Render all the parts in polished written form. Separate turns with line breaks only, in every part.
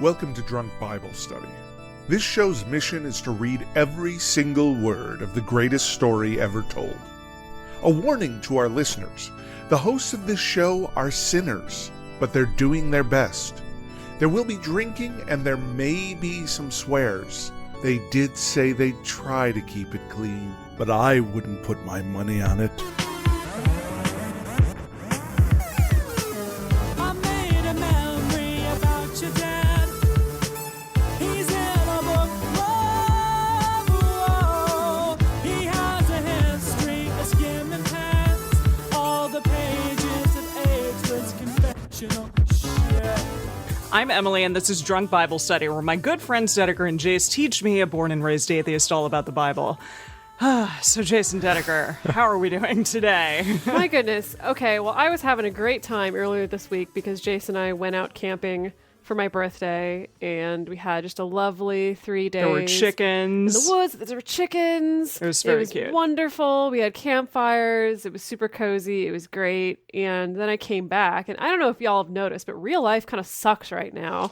Welcome to Drunk Bible Study. This show's mission is to read every single word of the greatest story ever told. A warning to our listeners, the hosts of this show are sinners, but they're doing their best. There will be drinking and there may be some swears. They did say they'd try to keep it clean, but I wouldn't put my money on it.
I'm Emily, and this is Drunk Bible Study, where my good friends Dedeker and Jace teach me, a born and raised atheist, all about the Bible. So, Jason Dedeker, how are we doing today?
My goodness. Okay, well, I was having a great time earlier this week because Jace and I went out camping for my birthday, and we had just a lovely 3 days.
There were chickens.
In the woods. There were chickens.
It was very cute.
Wonderful. We had campfires. It was super cozy. It was great. And then I came back, and I don't know if y'all have noticed, but real life kind of sucks right now.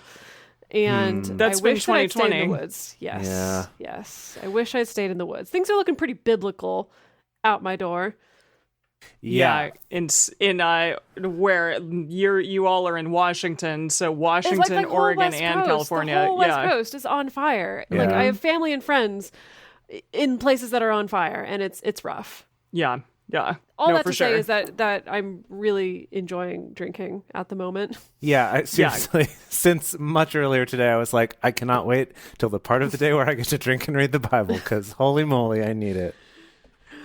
And
That's
I
been
wish that I'd
2020.
stayed in the woods. Yes.
Yeah.
Yes. I wish I'd stayed in the woods. Things are looking pretty biblical out my door.
Yeah, in where you all are in Washington, so Washington,
It's like
Oregon,
West
and
Coast.
California.
The whole West Coast is on fire.
Yeah.
Like, I have family and friends in places that are on fire, and it's rough.
Yeah.
All
No,
that
for
to
sure.
say is that I'm really enjoying drinking at the moment.
Yeah, seriously, since much earlier today, I was like, I cannot wait till the part of the day where I get to drink and read the Bible, because holy moly, I need it.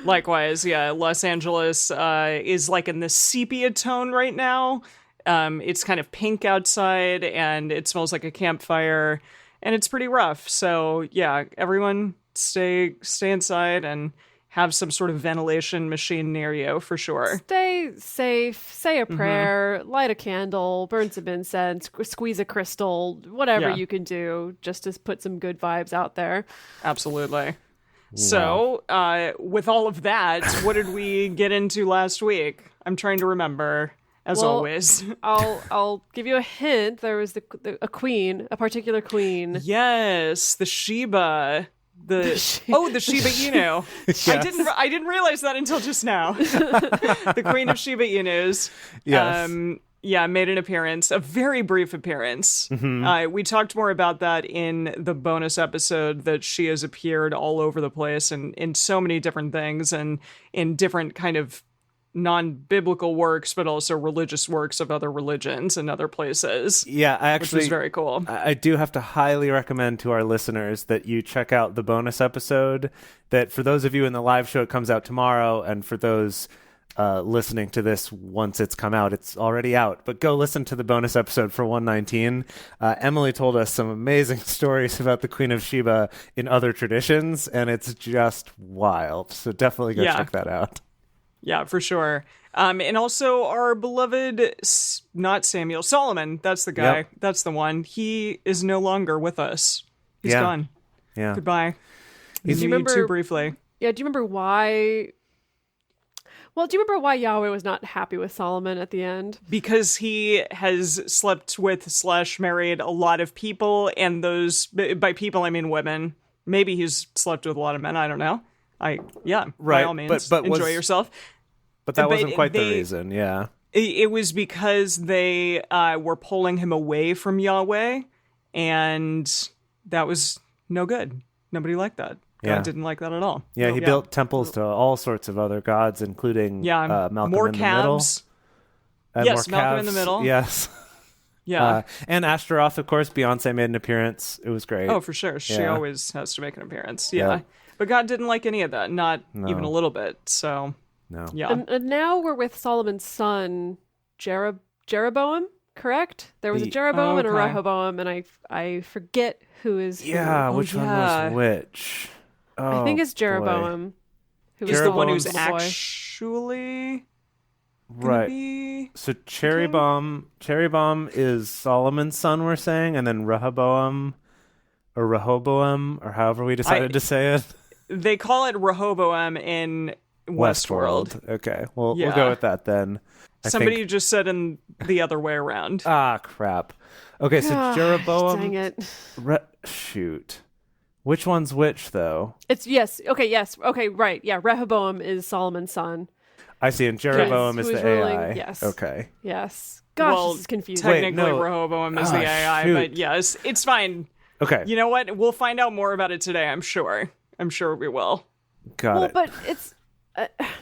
Likewise, yeah, Los Angeles is like in the sepia tone right now. It's kind of pink outside, and it smells like a campfire, and it's pretty rough. So, yeah, everyone stay inside and have some sort of ventilation machine near you, for sure.
Stay safe, say a prayer, light a candle, burn some incense, squeeze a crystal, whatever
Yeah.
you can do just to put some good vibes out there.
Absolutely. So, with all of that, what did we get into last week? I'm trying to remember, as
Well,
always.
I'll give you a hint. There was a particular queen.
Yes, the Sheba. The Shiba Inu.
Yes.
I didn't realize that until just now. The Queen of Shiba Inus.
Yes.
Made an appearance, a very brief appearance. We talked more about that in the bonus episode, that she has appeared all over the place and in so many different things and in different kind of non-biblical works, but also religious works of other religions and other places.
Yeah,
which was very cool.
I do have to highly recommend to our listeners that you check out the bonus episode. That for those of you in the live show, it comes out tomorrow, and for those listening to this once it's come out, it's already out. But go listen to the bonus episode for 119. Emily told us some amazing stories about the Queen of Sheba in other traditions, and it's just wild. So definitely go check that out.
Yeah, for sure. And also our beloved, not Samuel, Solomon. That's the guy.
Yep.
That's the one. He is no longer with us. He's
Yeah.
gone.
Yeah.
Goodbye.
Do you
Knew
remember-
too briefly.
Yeah, do you remember why? Well, do you remember why Yahweh was not happy with Solomon at the end?
Because he has slept with / married a lot of people, and those, by people I mean women. Maybe he's slept with a lot of men. I don't know. By all means,
but
enjoy yourself.
But that wasn't quite the
they-
reason, yeah.
It was because they were pulling him away from Yahweh, and that was no good. Nobody liked that.
Yeah.
God didn't like that at all.
Yeah, he built temples to all sorts of other gods, including Malcolm
more
in the
calves.
Middle.
Yes,
more
Malcolm in the
calves.
Middle.
Yes.
Yeah.
And Ashtaroth, of course. Beyonce made an appearance. It was great.
Oh, for sure. She
Yeah.
always has to make an appearance. Yeah.
Yeah.
But God didn't like any of that. Not even a little bit. So,
No.
yeah.
And now we're with Solomon's son, Jeroboam, correct? There was a Jeroboam and a
okay.
Rehoboam, and I forget who is who.
Yeah, which one was which?
I think it's
boy.
Jeroboam. Who
He's
was
the one who's
little boy.
actually gonna
Right.
be...
So Cherry Bomb is Solomon's son, we're saying, and then Rehoboam, or however we decided to say it.
They call it Rehoboam in Westworld.
Okay, well,
Yeah.
we'll go with that then.
Somebody just said in the other way around.
Ah, crap. Okay, so Jeroboam.
Dang it.
Shoot. Which one's which, though?
It's yes. Okay, right. Yeah, Rehoboam is Solomon's son.
I see, and Jeroboam
Yes,
is
who
the
is ruling,
AI.
yes.
Okay.
Yes. Gosh,
well,
this is confusing.
technically
Wait, no.
Rehoboam is the AI,
shoot.
but yes, it's fine.
Okay.
You know what? We'll find out more about it today, I'm sure. I'm sure we will.
Got it.
But it's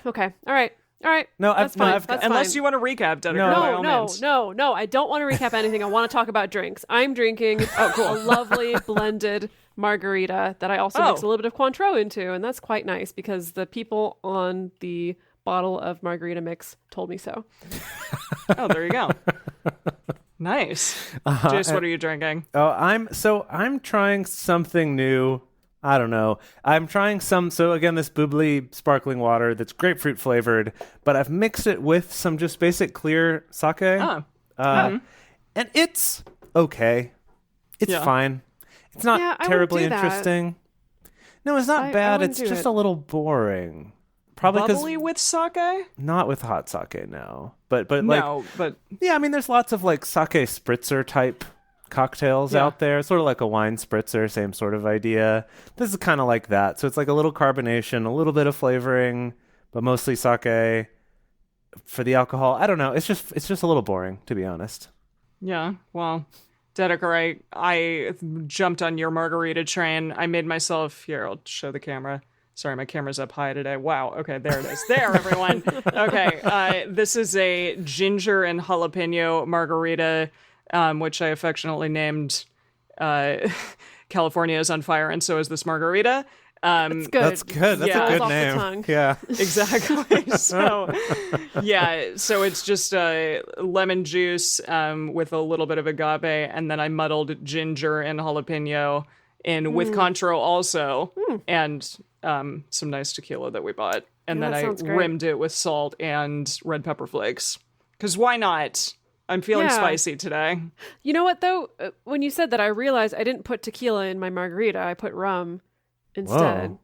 okay. All right.
No,
that's fine.
I've got-
That's
Unless
fine.
you want to recap, Dedeker, by all means.
No. I don't want to recap anything. I want to talk about drinks. I'm drinking a lovely blended margarita that I also mix a little bit of Cointreau into, and that's quite nice because the people on the bottle of margarita mix told me so.
Oh, there you go. Nice. Jace, what are you drinking?
Oh, I'm trying something new. I don't know. I'm trying so again, this bubbly sparkling water that's grapefruit flavored, but I've mixed it with some just basic clear sake. And it's okay. It's fine. It's not
Yeah, I wouldn't
terribly
do that.
interesting. No, it's not
I
bad.
wouldn't
It's
do
just
it.
a little boring. Probably because
Bubbly with sake?
not with hot sake, no. But like
No, but
yeah, I mean, there's lots of like sake spritzer type cocktails out there. Sort of like a wine spritzer, same sort of idea. This is kind of like that. So it's like a little carbonation, a little bit of flavoring, but mostly sake for the alcohol. I don't know. It's just a little boring, to be honest.
yeah, well, Dedeker, I jumped on your margarita train. I made myself, here, I'll show the camera. Sorry, my camera's up high today. Wow. Okay, there it is. There, everyone. Okay, this is a ginger and jalapeno margarita, which I affectionately named California is on fire, and so is this margarita.
It's good.
That's good. That's
Yeah.
a good
Rolls off the
name.
tongue.
Yeah.
Exactly. So, yeah. So it's just lemon juice with a little bit of agave, and then I muddled ginger and jalapeno in with Cointreau also, and some nice tequila that we bought, and
Yeah,
then
that
I
sounds great.
rimmed it with salt and red pepper flakes. Because why not? I'm feeling
Yeah.
spicy today.
You know what though? When you said that, I realized I didn't put tequila in my margarita. I put rum instead.
Whoa.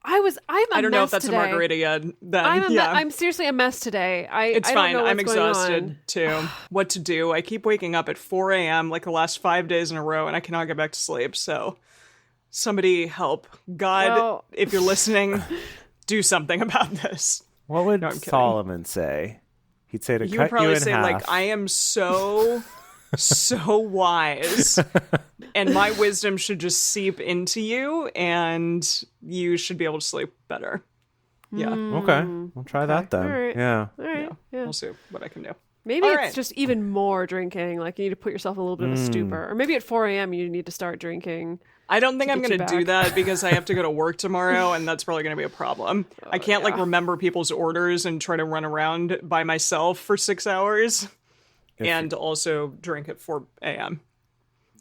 I'm a
I don't know if
mess
that's
today.
a margarita yet. Then
I'm seriously a mess today.
It's
I
fine.
Don't know
I'm
what's going
exhausted
on.
too. What to do? I keep waking up at 4 a.m. like the last 5 days in a row, and I cannot get back to sleep. So, somebody help. God,
Well-
if you're listening, do something about this.
What would
No, I'm kidding.
Solomon say? He'd say to
You
cut
would probably
you in
say
half.
like, I am so wise, and my wisdom should just seep into you, and you should be able to sleep better. Yeah,
Okay, we'll try that then.
All right.
Yeah.
All right. Yeah.
we'll see what I can do.
Maybe
All
it's
right.
just even more drinking. Like you need to put yourself in a little bit of a stupor, or maybe at 4 a.m. you need to start drinking.
I don't think I'm
get you
going to do
back.
that because I have to go to work tomorrow, and that's probably going to be a problem. I can't like remember people's orders and try to run around by myself for 6 hours, and also drink at 4 a.m.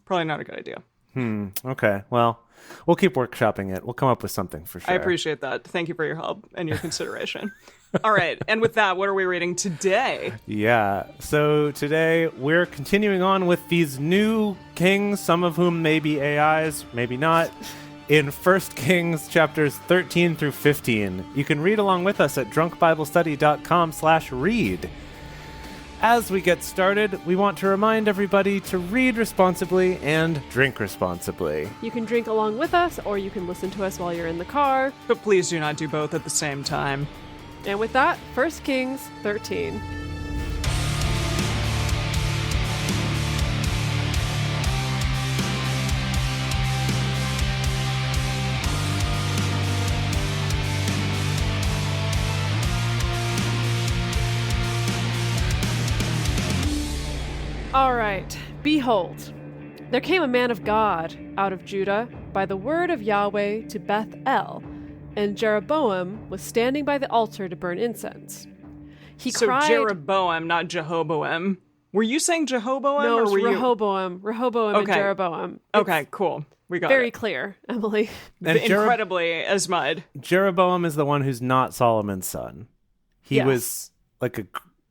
Probably not a good idea.
Okay. Well, we'll keep workshopping it. We'll come up with something for sure.
I appreciate that. Thank you for your help and your consideration. All right, and with that, what are we reading today?
Yeah. So today we're continuing on with these new kings, some of whom may be AIs, maybe not, in 1 Kings chapters 13 through 15. You can read along with us at drunkbiblestudy.com/read. As we get started, we want to remind everybody to read responsibly and drink responsibly.
You can drink along with us, or you can listen to us while you're in the car.
But please do not do both at the same time.
And with that, 1 Kings 13. All right. Behold, there came a man of God out of Judah by the word of Yahweh to Beth-el, and Jeroboam was standing by the altar to burn incense. He
So
cried...
Jeroboam, not Jehoboam. Were you saying Jehoboam?
No,
or
it's
were you...
Rehoboam. Rehoboam and
Okay.
Jeroboam. It's
Okay, cool. We got
very
it.
clear, Emily.
And
Incredibly as mud.
Jeroboam is the one who's not Solomon's son. He
Yes.
was like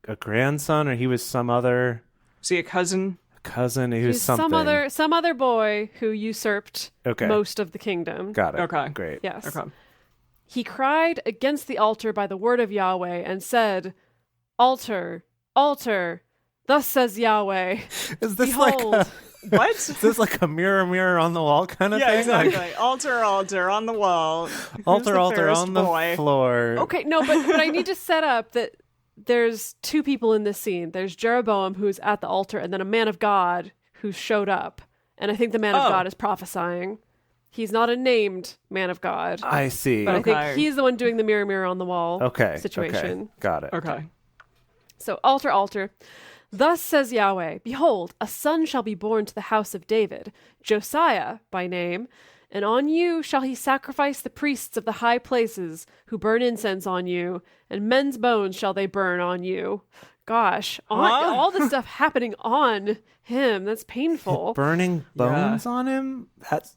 a grandson, or he was some other
Is he a cousin?
cousin. He was
He's
something.
some other boy who usurped
Okay.
most of the kingdom.
Got it.
Okay.
Great.
Yes.
Okay.
He cried against the altar by the word of Yahweh and said, "Altar, altar, thus says Yahweh.
Is this
Behold.
like
What?
is this like a mirror on the wall kind of
Yeah,
thing?
exactly.
Like,
Altar on the wall. Who's
altar
the
on
fairest
the
boy?
floor.
Okay, no, but I need to set up that there's two people in this scene. There's Jeroboam, who's at the altar, and then a man of God who showed up. And I think the man of God is prophesying. He's not a named man of God.
I see.
But I
Okay.
think he's the one doing the mirror on the wall situation.
Okay. Got it.
Okay.
So, altar. Thus says Yahweh, behold, a son shall be born to the house of David, Josiah by name, and on you shall he sacrifice the priests of the high places who burn incense on you, and men's bones shall they burn on you. Gosh, all this stuff happening on him. That's painful.
Burning bones on him? That's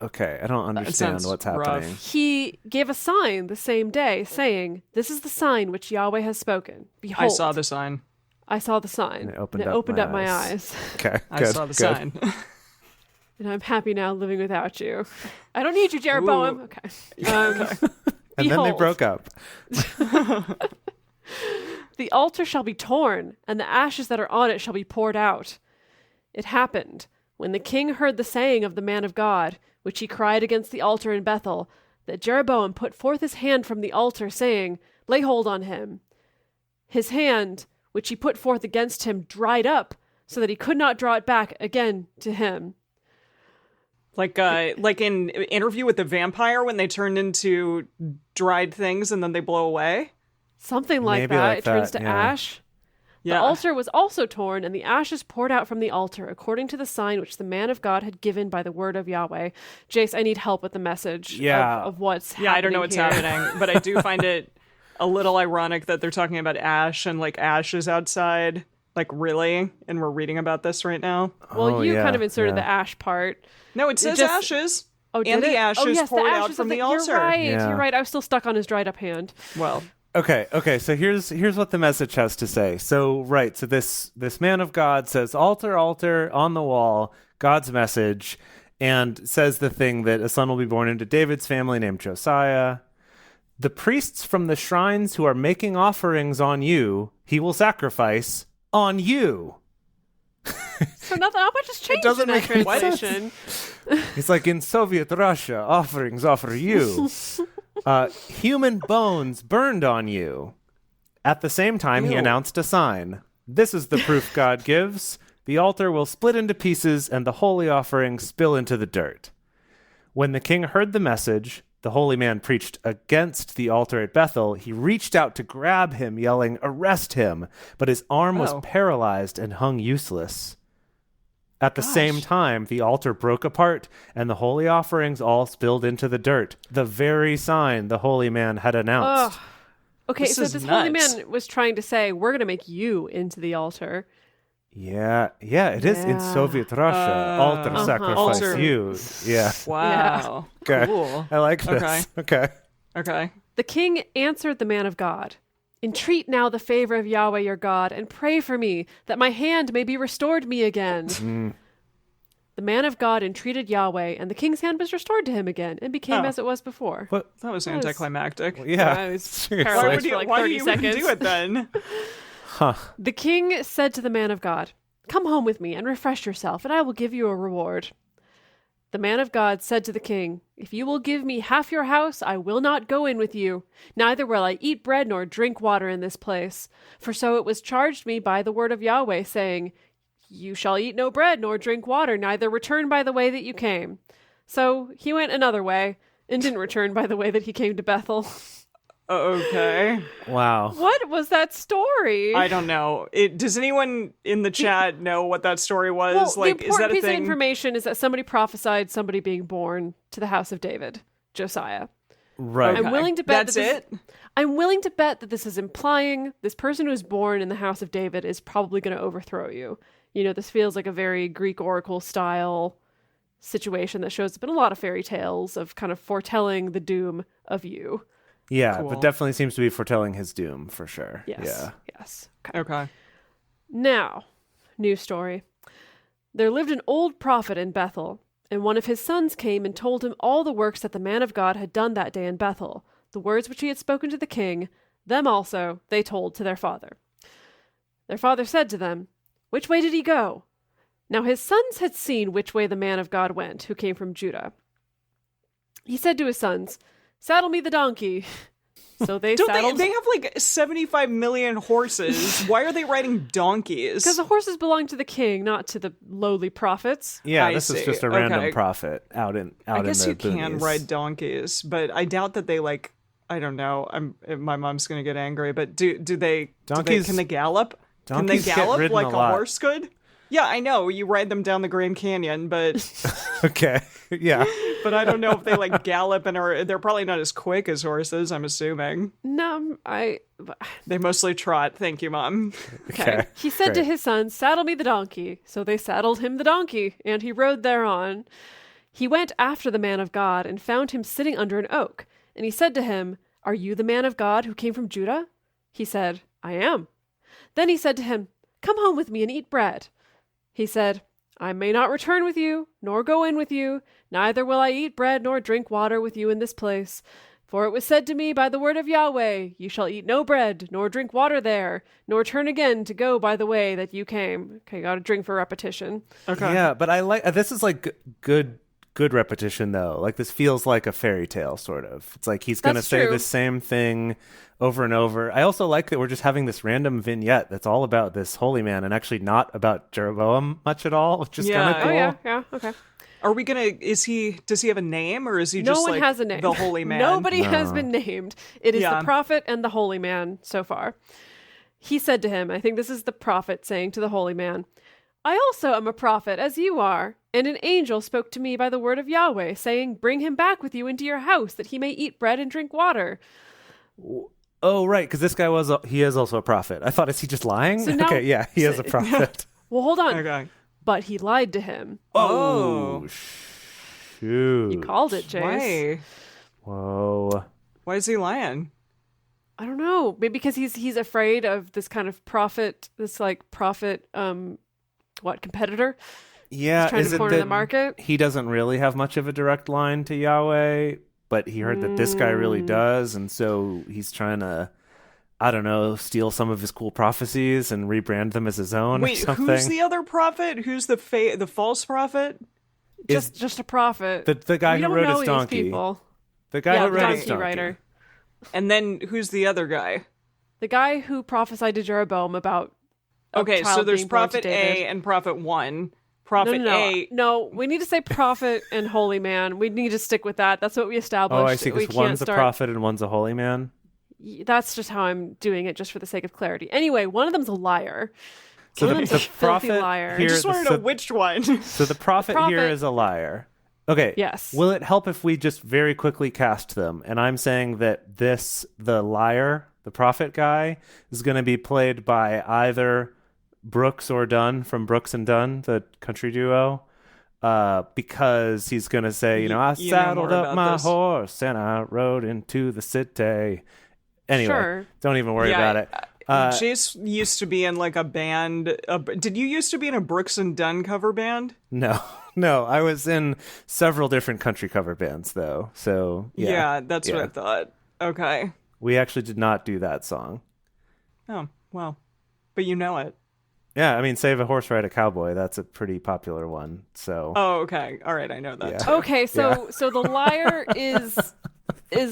okay. I don't understand
sounds
what's
rough.
happening.
He gave a sign the same day, saying, this is the sign which Yahweh has spoken. Behold,
I saw the sign.
I saw the sign.
And it
and
opened
up
up
my
my
eyes.
Okay.
I
Good,
saw the
good.
sign.
And I'm happy now living without you. I don't need you, Jeroboam.
Ooh.
Okay.
And then they
Behold.
broke up.
The altar shall be torn, and the ashes that are on it shall be poured out. It happened, when the king heard the saying of the man of God, which he cried against the altar in Bethel, that Jeroboam put forth his hand from the altar, saying, lay hold on him. His hand, which he put forth against him, dried up, so that he could not draw it back again to him.
Like in Interview with the Vampire when they turned into dried things and then they blow away.
Something like
Maybe
that.
like
It turns
that,
to
yeah.
ash.
Yeah.
The altar was also torn, and the ashes poured out from the altar, according to the sign which the man of God had given by the word of Yahweh. Jace, I need help with the message of what's happening.
Yeah, I don't know what's
here.
happening, but I do find it a little ironic that they're talking about ash and like ash is outside. Like really? And we're reading about this right now?
Well,
Oh,
you
yeah,
kind of inserted
yeah.
the ash part.
No, it says
just-
ashes.
Oh,
and
did
the
it?
ashes
yes,
poured
the
out
ashes
from
of
the altar.
You're right.
Yeah.
You're right. I was still stuck on his dried up hand.
Well,
Okay, so here's what the message has to say. So this man of God says, altar on the wall, God's message, and says the thing that a son will be born into David's family named Josiah. The priests from the shrines who are making offerings on you, he will sacrifice on you.
So not much has changed
doesn't
in that
make any
translation.
It's like in Soviet Russia, offerings offer you. Human bones burned on you. At the same time, he
Ew.
announced a sign. This is the proof God gives. The altar will split into pieces and the holy offering spill into the dirt. When the king heard the message, the holy man preached against the altar at Bethel. He reached out to grab him, yelling, arrest him. But his arm was
Oh.
paralyzed and hung useless. At the same time, the altar broke apart, and the holy offerings all spilled into the dirt, the very sign the holy man had announced.
Ugh. Okay,
This
so
is
this holy
nuts.
man was trying to say, we're going to make you into the altar.
Yeah, it is in
Yeah.
Soviet Russia. Altar sacrifice
Altar.
you. Yeah,
wow.
Okay.
Cool.
I like this. Okay.
The king answered the man of God, entreat now the favor of Yahweh your God, and pray for me, that my hand may be restored me again. The man of God entreated Yahweh, and the king's hand was restored to him again, and became
Oh.
as it was before.
What?
That was
That was-
anticlimactic.
Yeah.
I was
Seriously.
paralyzed
Why would
for
you,
like
why
30
do you even
seconds.
do it then?
The king said to the man of God, come home with me and refresh yourself, and I will give you a reward. The man of God said to the king, if you will give me half your house, I will not go in with you. Neither will I eat bread nor drink water in this place. For so it was charged me by the word of Yahweh, saying, you shall eat no bread nor drink water, neither return by the way that you came. So he went another way, and didn't return by the way that he came to Bethel.
Okay.
Wow.
What was that story?
I don't know. Does anyone in the chat know what that story was?
Well,
Like,
the
is that
important
a
piece of
thing?
information is that somebody prophesied somebody being born to the house of David, Josiah.
Right.
I'm willing to bet
That's
that
it?
I'm willing to bet that this is implying this person who was born in the house of David is probably going to overthrow you. You know, this feels like a very Greek oracle style situation that shows up in a lot of fairy tales of kind of foretelling the doom of you.
Yeah,
Cool.
but definitely seems to be foretelling his doom for sure.
Yes.
Yeah.
Yes. Okay.
Okay.
Now, new story. There lived an old prophet in Bethel, and one of his sons came and told him all the works that the man of God had done that day in Bethel, the words which he had spoken to the king, them also they told to their father. Their father said to them, "Which way did he go?" Now his sons had seen which way the man of God went, who came from Judah. He said to his sons, "Saddle me the donkey." So they
Don't
saddled...
they have like 75 million horses. Why are they riding donkeys?
Because the horses belong to the king, not to the lowly prophets.
Yeah,
I
this is
see.
just a
Okay.
random prophet out in
I guess
the
you can
boonies.
ride donkeys, but I doubt that they like. I don't know. My mom's gonna get angry, but
Donkeys-
can they gallop? Can they
donkeys get
gallop
ridden
like
a
a
lot.
horse could? Yeah, I know. You ride them down the Grand Canyon, but
Okay, yeah.
I don't know if they like gallop and they're probably not as quick as horses, I'm assuming.
No,
They mostly trot. Thank you, Mom.
Okay.
He said to
Great.
his sons, "Saddle me the donkey." So they saddled him the donkey, and he rode thereon. He went after the man of God and found him sitting under an oak. And he said to him, "Are you the man of God who came from Judah?" He said, "I am." Then he said to him, "Come home with me and eat bread." He said, "I may not return with you, nor go in with you, neither will I eat bread nor drink water with you in this place. For it was said to me by the word of Yahweh, you shall eat no bread, nor drink water there, nor turn again to go by the way that you came." Okay, got to drink for repetition.
Okay.
Yeah, but I like this is like good repetition though. Like this feels like a fairy tale sort of. It's like he's going to
That's
say
true.
the same thing over and over. I also like that we're just having this random vignette that's all about this holy man and actually not about Jeroboam much at all, which is
Yeah.
kind of cool.
Oh, yeah, okay.
Are we gonna? Does he have a name, or is he
No
just
one
like
has a name.
the holy man?
Nobody has been named. It is
Yeah.
the prophet and the holy man so far. He said to him, I think this is the prophet saying to the holy man, "I also am a prophet, as you are. And an angel spoke to me by the word of Yahweh, saying, bring him back with you into your house, that he may eat bread and drink water."
Oh, right, because this guy he is also a prophet. I thought, is he just lying?
So now-
Okay, yeah, he is a prophet.
Well, hold on.
Okay.
But he lied to him.
Oh.
Shoot.
He called it, Jace.
Why?
Whoa.
Why is he lying?
I don't know. Maybe because he's afraid of this kind of prophet, competitor?
Yeah,
He's trying
is
to
it
corner
that
the market?
he doesn't really have much of a direct line to Yahweh, but he heard that this guy really does, and so he's trying to, I don't know, steal some of his cool prophecies and rebrand them as his own or
Wait,
something.
who's the other prophet? Who's the false prophet?
Just a prophet.
the guy
We
who
don't
rode
know
his
these
donkey?
people.
The guy
Yeah,
who
the
rode his
donkey
donkey.
rider.
And then who's the other guy?
The guy who prophesied to Jeroboam about a
Okay, so
child
there's
being born to
prophet
David.
A and prophet 1. Prophet A.
No, we need to say prophet and holy man. We need to stick with that. That's what we established.
Oh, I see,
We
because
can't
one's a
start...
prophet and one's a holy man.
That's just how I'm doing it, just for the sake of clarity. Anyway, one of them's a liar.
So
One
the
of them's a filthy
prophet
liar.
here-
I just want to
so-
know which one.
So the prophet here
prophet-
is a liar. Okay.
Yes.
Will it help if we just very quickly cast them? And I'm saying that the liar, the prophet guy, is going to be played by either Brooks or Dunn from Brooks and Dunn, the country duo, because he's going to say, I
you know
saddled
more
up
about
my
this.
horse and I rode into the city. Anyway,
Sure.
don't even worry about it.
Jace used to be in like a band. Did you used to be in a Brooks and Dunn cover band?
No, I was in several different country cover bands, though. So, yeah.
That's what I thought. Okay.
We actually did not do that song.
Oh, well. But you know it.
Yeah, I mean, Save a Horse, Ride a Cowboy. That's a pretty popular one. So,
Oh, okay. All right, I know that.
Yeah.
too.
Okay, so the liar is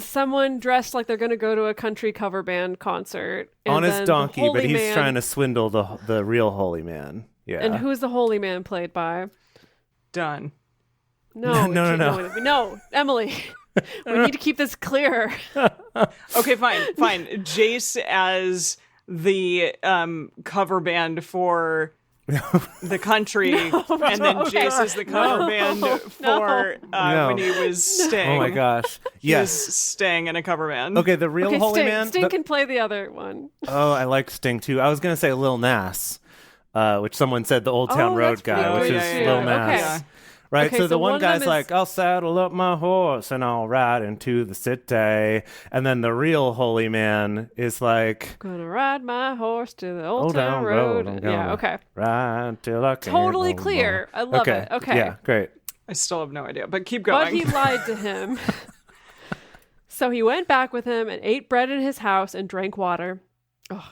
someone dressed like they're going to go to a country cover band concert. And
on his
then the
donkey, but
holy
he's
man-
trying to swindle the real holy man. Yeah.
And who's the holy man played by?
Done.
No,
No.
No, Emily. We need to keep this clear.
Okay, fine. Jace as the cover band for the country, and then Jace as the cover band for
No.
when he was Sting.
Oh my gosh.
He was
Yes.
Sting in a cover band.
Okay, the real
Okay,
holy
Sting.
man.
Sting can play the other one.
Oh, I like Sting too. I was gonna say Lil Nas, which someone said the Old Town
Oh,
Road
that's
guy,
pretty
which
good
is
too.
Lil Nas.
Okay.
Right,
Okay,
so the
so
one
one of them
guy's
is-
like, I'll saddle up my horse and I'll ride into the city. And then the real holy man is like,
Gonna ride my horse to the Old
Old
Town
Town
Road.
I'm
Yeah,
gonna
okay.
Ride till I can't
Totally
no
clear.
more.
I love it. Okay.
Yeah, great.
I still have no idea, but keep
But
going.
he lied to him. So he went back with him and ate bread in his house and drank water.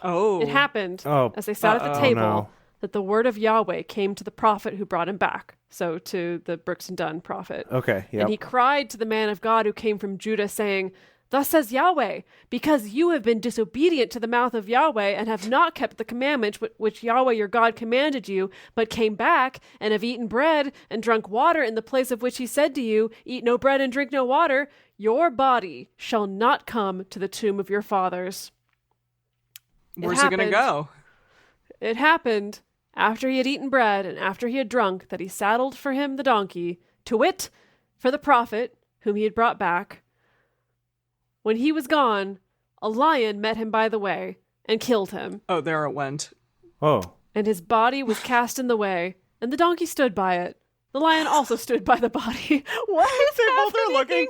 Oh.
It happened
Oh.
as they sat at the
Uh-oh.
table
Oh, no.
that the word of Yahweh came to the prophet who brought him back. So to the Brooks and Dunn prophet.
Okay, yep.
And he cried to the man of God who came from Judah, saying, "Thus says Yahweh, because you have been disobedient to the mouth of Yahweh and have not kept the commandments which Yahweh your God commanded you, but came back and have eaten bread and drunk water in the place of which he said to you, eat no bread and drink no water, your body shall not come to the tomb of your fathers."
Where's he going to go?
It happened after he had eaten bread and after he had drunk that he saddled for him the donkey, to wit, for the prophet whom he had brought back. When he was gone, a lion met him by the way and killed him,
Oh, there it went.
Oh.
and his body was cast in the way, and the donkey stood by it. The lion also stood by the body. What is
They both are looking.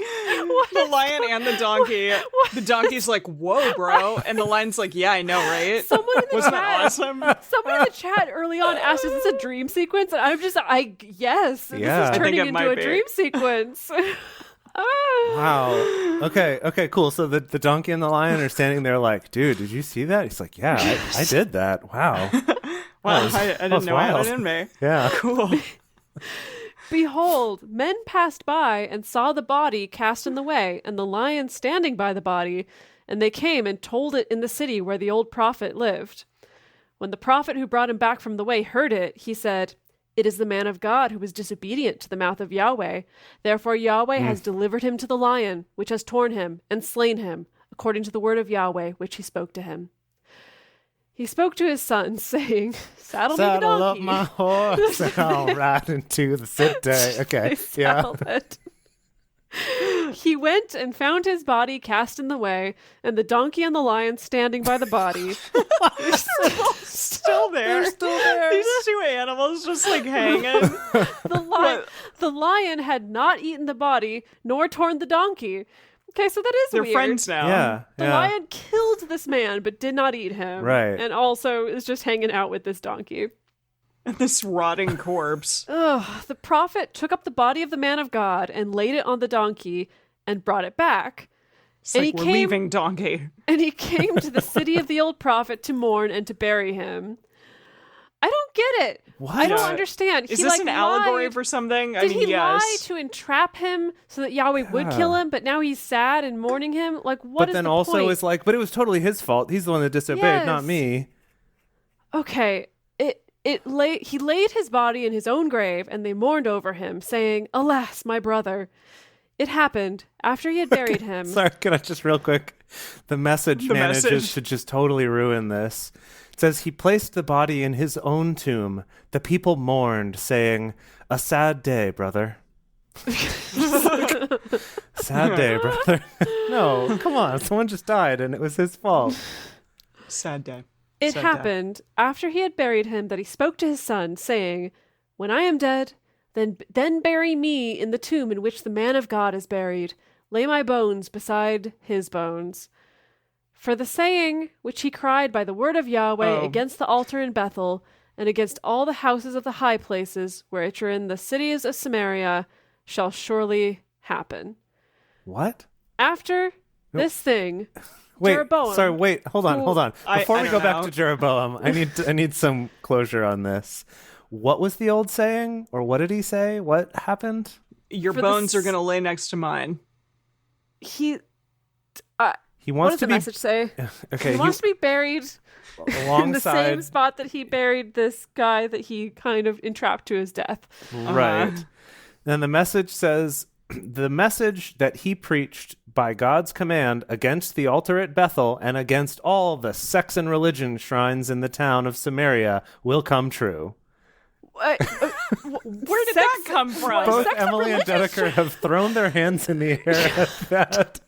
The lion and the donkey. The donkey's like, "Whoa, bro," and the lion's like, "Yeah, I know, right?"
Someone in the
Wasn't
chat,
that awesome?
someone in the chat early on asked, "Is this a dream sequence?" And yes,
Yeah.
this
I
is
think
turning
it
into
might
a
be.
dream sequence.
Wow. Okay, cool. So the donkey and the lion are standing there like, dude, did you see that? He's like, yeah, I did that. Wow.
Wow,
was-
I
that
didn't
was
know I had
wild.
it in me.
Yeah.
Cool.
Behold, men passed by and saw the body cast in the way, and the lion standing by the body, and they came and told it in the city where the old prophet lived. When the prophet who brought him back from the way heard it, he said, "It is the man of God who was disobedient to the mouth of Yahweh. Therefore Yahweh has delivered him to the lion, which has torn him and slain him, according to the word of Yahweh, which he spoke to him." He spoke to his son, saying, Saddle me the
Saddle up
donkey."
my horse and I'll ride into the city. Okay.
They
Yeah.
saddled it. He went and found his body cast in the way, and the donkey and the lion standing by the body.
Still there.
They're still there.
These two animals just like hanging.
The lion had not eaten the body, nor torn the donkey. Okay, so that is
They're
weird.
friends now.
Yeah.
The lion killed this man, but did not eat him.
Right.
And also is just hanging out with this donkey.
And this rotting corpse.
Ugh, the prophet took up the body of the man of God and laid it on the donkey and brought it back.
It's
And
like,
he
we're
came-
leaving donkey.
And he came to the city of the old prophet to mourn and to bury him. I don't get it.
What?
I don't
Yeah.
understand.
Is
He,
this
like,
an allegory
lied.
for something? I
Did
mean,
he
yes.
lie to entrap him so that Yahweh would
Yeah.
kill him, but now he's sad and mourning him? Like, what
But
is
then
the
also
point?
it's like, but it was totally his fault. He's the one that disobeyed,
Yes.
not me.
Okay, he laid his body in his own grave, and they mourned over him, saying, "Alas, my brother." It happened after he had buried him.
Sorry, can I just real quick? The message manages
message.
to just totally ruin this. It says, he placed the body in his own tomb. The people mourned, saying, "A sad day, brother." Sad day, brother. No, come on. Someone just died and it was his fault.
Sad day.
It
Sad day.
happened after he had buried him that he spoke to his son, saying, "When I am dead, then bury me in the tomb in which the man of God is buried. Lay my bones beside his bones." For the saying which he cried by the word of Yahweh
Oh.
against the altar in Bethel, and against all the houses of the high places which are in the cities of Samaria, shall surely happen.
What?
After this thing,
Wait,
Jeroboam,
sorry, wait, hold on. Before
I
we go
don't
back
know.
to Jeroboam, I need some closure on this. What was the old saying? Or what did he say? What happened?
Your
For
bones
the
are going to lay next to mine.
He
what
wants
does
to
the
be
message say?
okay.
He wants to be buried in the
alongside
same spot that he buried this guy that he kind of entrapped to his death.
right. Then the message says, the message that he preached by God's command against the altar at Bethel and against all the sex and religion shrines in the town of Samaria will come true.
Where
Where did that come from?
Both
sex and
Emily and
religion
Dedeker have thrown their hands in the air at that.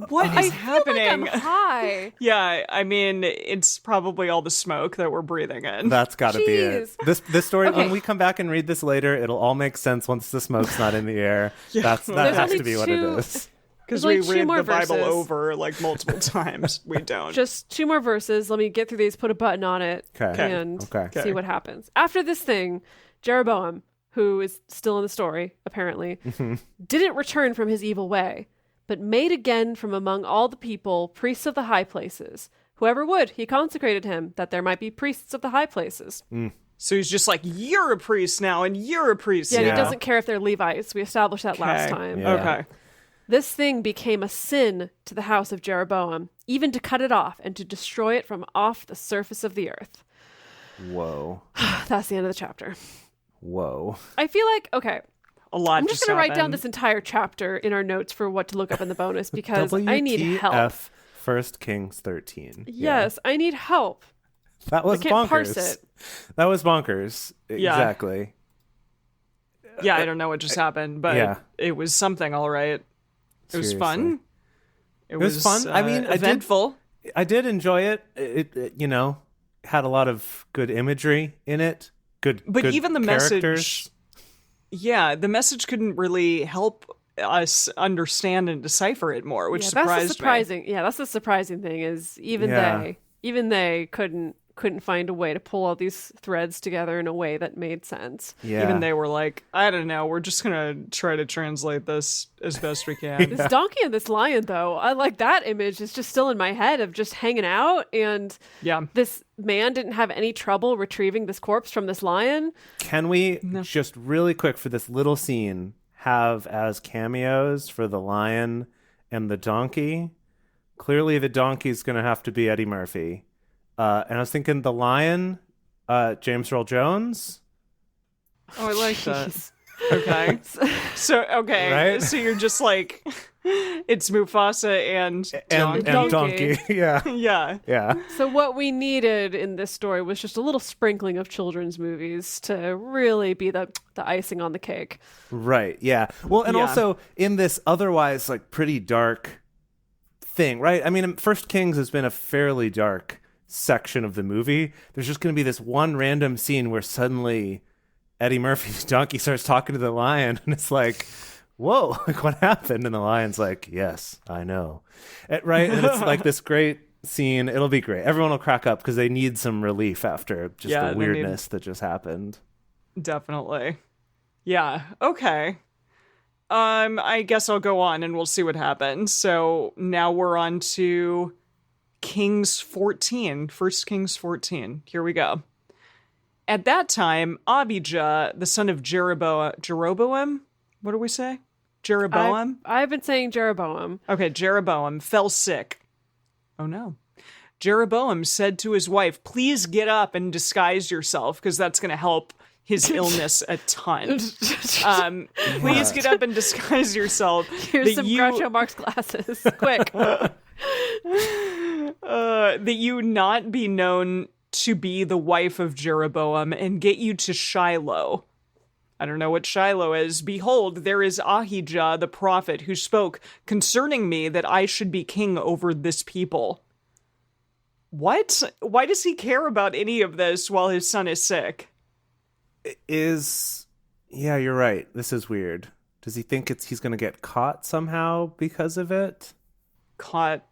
What is happening?
Like I'm high.
Yeah, I mean, it's probably all the smoke that we're breathing in.
That's got to be it.
Jeez.
This story,
Okay.
when we come back and read this later, it'll all make sense once the smoke's not in the air. That
There's
has
only
to be what it
two-
is.
Because
There's
we
like two
read
more
the Bible
verses.
over like multiple times. We don't.
Just 2 more verses. Let me get through these, put a button on it,
Okay.
and
Okay.
see what happens. After this thing, Jeroboam, who is still in the story, apparently, didn't return from his evil way, but made again from among all the people priests of the high places. Whoever would, he consecrated him, that there might be priests of the high places.
So he's just like, you're a priest now, and you're a priest.
Yeah,
now.
and he doesn't care if they're Levites. We established that last time.
Yeah.
Okay.
This thing became a sin to the house of Jeroboam, even to cut it off and to destroy it from off the surface of the earth.
Whoa.
That's the end of the chapter.
Whoa.
I feel like, okay,
A lot
I'm just going to write down
happened.
this entire chapter in our notes for what to look up in the bonus because I need help.
WTF 1 Kings 13.
Yes, I need help.
That was
I can't
bonkers.
parse it.
That was bonkers.
Yeah.
Exactly.
Yeah, I don't know what just happened, but
yeah.
it was something, all right. It was fun.
It was fun. I mean,
eventful.
I did enjoy it. It you know, had a lot of good imagery in it. Good
even the
characters.
message, yeah, the message couldn't really help us understand and decipher it more, which surprised
that's the
me.
surprising. Yeah, that's the surprising thing is even they couldn't find a way to pull all these threads together in a way that made sense.
Yeah.
Even they were like, I don't know, we're just gonna try to translate this as best we can.
This donkey and this lion, though, I like that image. Is just still in my head of just hanging out, and
Yeah.
this man didn't have any trouble retrieving this corpse from this lion.
Can we just really quick for this little scene have as cameos for the lion and the donkey? Clearly the donkey's going to have to be Eddie Murphy. And I was thinking the lion, James Earl Jones.
Oh, I like that. Okay. Okay.
Right?
So you're just like, it's Mufasa and donkey.
And donkey. Yeah.
Yeah.
Yeah.
So what we needed in this story was just a little sprinkling of children's movies to really be the icing on the cake.
Right. Yeah. Well, and
Yeah.
also in this otherwise like pretty dark thing, right? I mean, First Kings has been a fairly dark section of the movie. There's just going to be this one random scene where suddenly Eddie Murphy's donkey starts talking to the lion, and it's like, whoa, like what happened? And the lion's like, yes, I know. Right? And it's like this great scene. It'll be great. Everyone will crack up because they need some relief after just the weirdness that just happened.
Definitely. Yeah. Okay. I guess I'll go on and we'll see what happens. So now we're on to Kings 14, 1 Kings 14. Here we go. At that time, Abijah, the son of Jeroboam? What do we say? Jeroboam?
I've been saying Jeroboam.
Okay, Jeroboam fell sick. Oh no. Jeroboam said to his wife, please get up and disguise yourself, because that's going to help his illness a ton. Please get up and disguise yourself.
Here's some Groucho Marx glasses. Quick.
That you not be known to be the wife of Jeroboam and get you to Shiloh. I don't know what Shiloh is. Behold, there is Ahijah the prophet who spoke concerning me that I should be king over this people. What? Why does he care about any of this while his son is sick?
Yeah, you're right. This is weird. Does he think he's going to get caught somehow because of it?
Caught?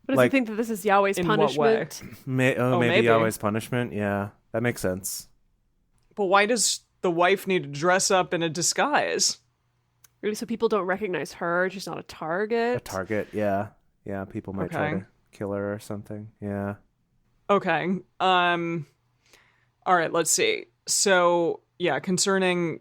But does he think that this is Yahweh's
in
punishment?
what way?
Maybe Yahweh's punishment. Yeah, that makes sense.
But why does the wife need to dress up in a disguise?
Maybe so people don't recognize her. She's not a target.
A target, yeah. Yeah, people might try to kill her or something. Yeah.
Okay. All right, let's see. So, yeah, concerning,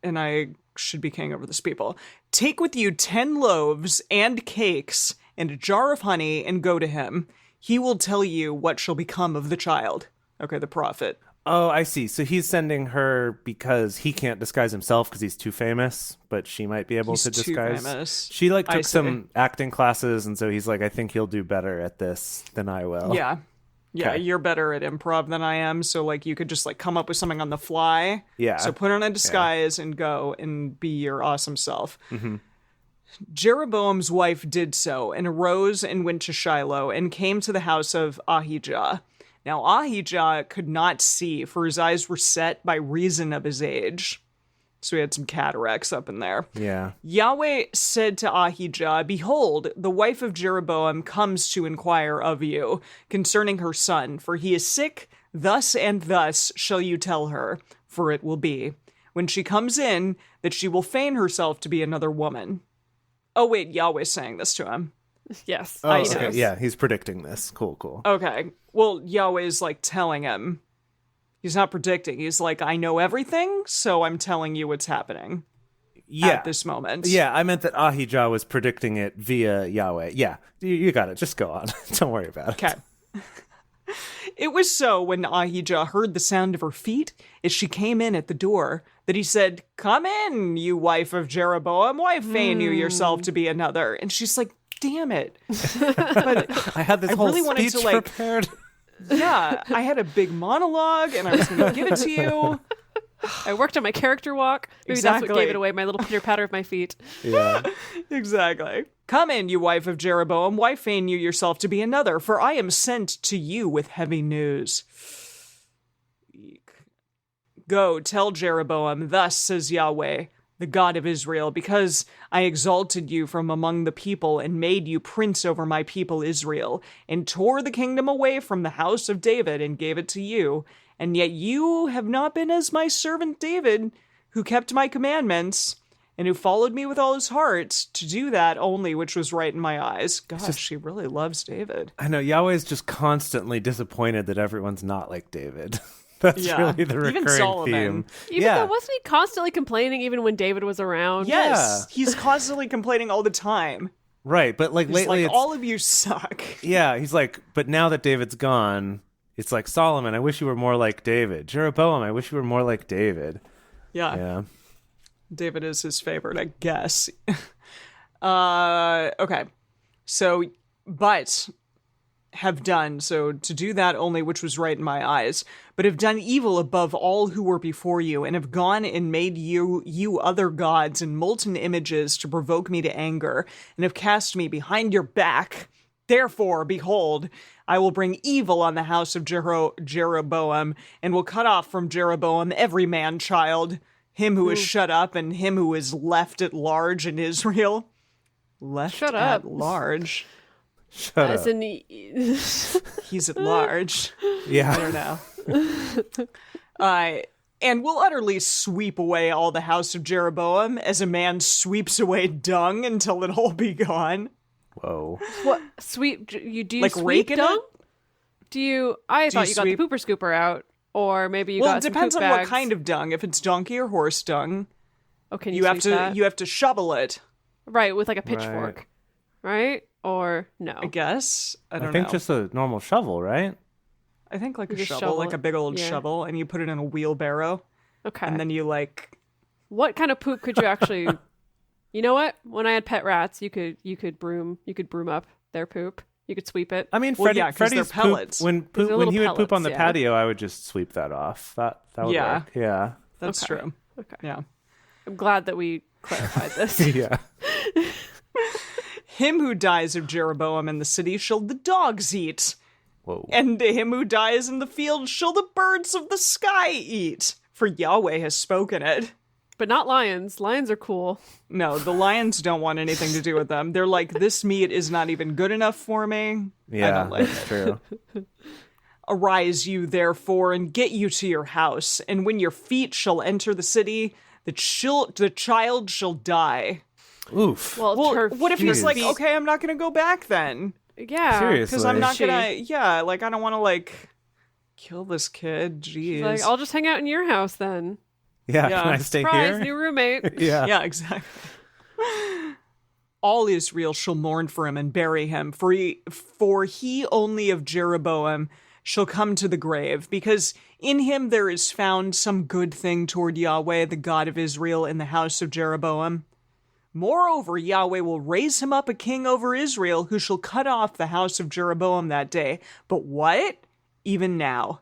and I should be king over this people. Take with you 10 loaves and cakes and a jar of honey and go to him. He will tell you what shall become of the child. Okay, the prophet.
Oh, I see. So he's sending her because he can't disguise himself because he's too famous, but she might be able to disguise.
Too famous.
She took some acting classes, and so he's like, I think he'll do better at this than I will.
Yeah. Yeah,
Okay.
You're better at improv than I am, so you could just come up with something on the fly.
Yeah.
So put on a disguise and go and be your awesome self.
Mm-hmm.
Jeroboam's wife did so and arose and went to Shiloh and came to the house of Ahijah. Now Ahijah could not see, for his eyes were set by reason of his age. So he had some cataracts up in there.
Yeah.
Yahweh said to Ahijah, behold, the wife of Jeroboam comes to inquire of you concerning her son, for he is sick. Thus and thus shall you tell her, for it will be, when she comes in, that she will feign herself to be another woman. Oh, wait, Yahweh's saying this to him.
Yes.
Oh,
he
okay.
knows.
Yeah, he's predicting this. Cool.
Okay. Well, Yahweh's like telling him. He's not predicting. He's like, I know everything, so I'm telling you what's happening at this moment.
Yeah, I meant that Ahijah was predicting it via Yahweh. Yeah, you got it. Just go on. Don't worry about it.
Okay. It was so when Ahijah heard the sound of her feet as she came in at the door that he said, "Come in, you wife of Jeroboam. Why feign you yourself to be another?" And she's like, "Damn it!" But
I had this whole
really wanted
speech
to, like,
prepared.
yeah, I had a big monologue and I was going to give it to you.
I worked on my character walk. Maybe that's what
Exactly.
gave it away, my little pitter-patter of my feet.
Yeah.
Exactly. Come in, you wife of Jeroboam. Why feign you yourself to be another? For I am sent to you with heavy news. Eek. Go, tell Jeroboam, thus says Yahweh, the God of Israel, because I exalted you from among the people and made you prince over my people Israel, and tore the kingdom away from the house of David and gave it to you. And yet you have not been as my servant David, who kept my commandments, and who followed me with all his heart to do that only which was right in my eyes. Gosh, she really loves David.
I know Yahweh's just constantly disappointed that everyone's not like David. That's really the
Even
recurring
Solomon.
theme.
Even though, wasn't he constantly complaining even when David was around?
Yes, he's constantly complaining all the time.
Right, but like
He's
lately,
like,
it's,
all of you suck.
yeah, he's like, but now that David's gone, it's like Solomon. I wish you were more like David. Jeroboam. I wish you were more like David.
Yeah. David is his favorite, I guess. Okay. So, but have done, so to do that only which was right in my eyes, but have done evil above all who were before you, and have gone and made you other gods and molten images to provoke me to anger, and have cast me behind your back. Therefore, behold, I will bring evil on the house of Jeroboam, and will cut off from Jeroboam every man-child, him who is shut up and him who is left at large in Israel. Left
Shut
at
up.
large.
Shut
As
up.
in,
He's at large. I
Yeah.
don't know. And will utterly sweep away all the house of Jeroboam as a man sweeps away dung until it all be gone.
Whoa.
what sweep? You do you
Like
sweep
raking
dung?
it?
Do you? I thought
you
you got the
sweep-
pooper scooper out, or maybe you
Well,
got
it
some
depends
poop
on what
bags.
kind of dung. If it's donkey or horse dung,
Oh, can
you have
sweep
to
that?
you have to shovel it.
Right, with like a pitchfork, right? Or no?
I guess. I don't
I think
know.
just a normal shovel, right?
I think like a
just
shovel,
shovel
like
it.
a big old
Yeah.
shovel, and you put it in a wheelbarrow,
Okay.
and then you like.
What kind of poop could you actually? You know what? When I had pet rats, you could broom up their poop. You could sweep it.
I mean,
Well, yeah, 'cause they're
Freddie's
pellets.
poop, when
They're
when
little
he would poop on the
pellets, yeah.
patio, I would just sweep that off. That would
Yeah.
work. Yeah.
That's
Okay.
true.
Okay.
Yeah.
I'm glad that we clarified this.
Yeah.
Him who dies of Jeroboam in the city shall the dogs eat,
Whoa.
and him who dies in the field shall the birds of the sky eat. For Yahweh has spoken it.
But not lions. Lions are cool.
No, the lions don't want anything to do with them. They're like, this meat is not even good enough for me. I
Yeah,
don't like
that's true.
Arise you, therefore, and get you to your house, and when your feet shall enter the city, the child shall die.
Oof.
Well,
Well,
her
what if he's
Jeez.
like, okay, I'm not going to go back then?
yeah,
Seriously.
Because I'm not
She-
going to, yeah, like, I don't want to, like, kill this kid. Jeez.
She's like, I'll just hang out in your house then.
Yeah,
Yeah.
can I stay
Surprise,
here?
new roommate.
Yeah.
Yeah, exactly. All Israel shall mourn for him and bury him, for he only of Jeroboam shall come to the grave, because in him there is found some good thing toward Yahweh, the God of Israel, in the house of Jeroboam. Moreover, Yahweh will raise him up a king over Israel, who shall cut off the house of Jeroboam that day. But what? Even now.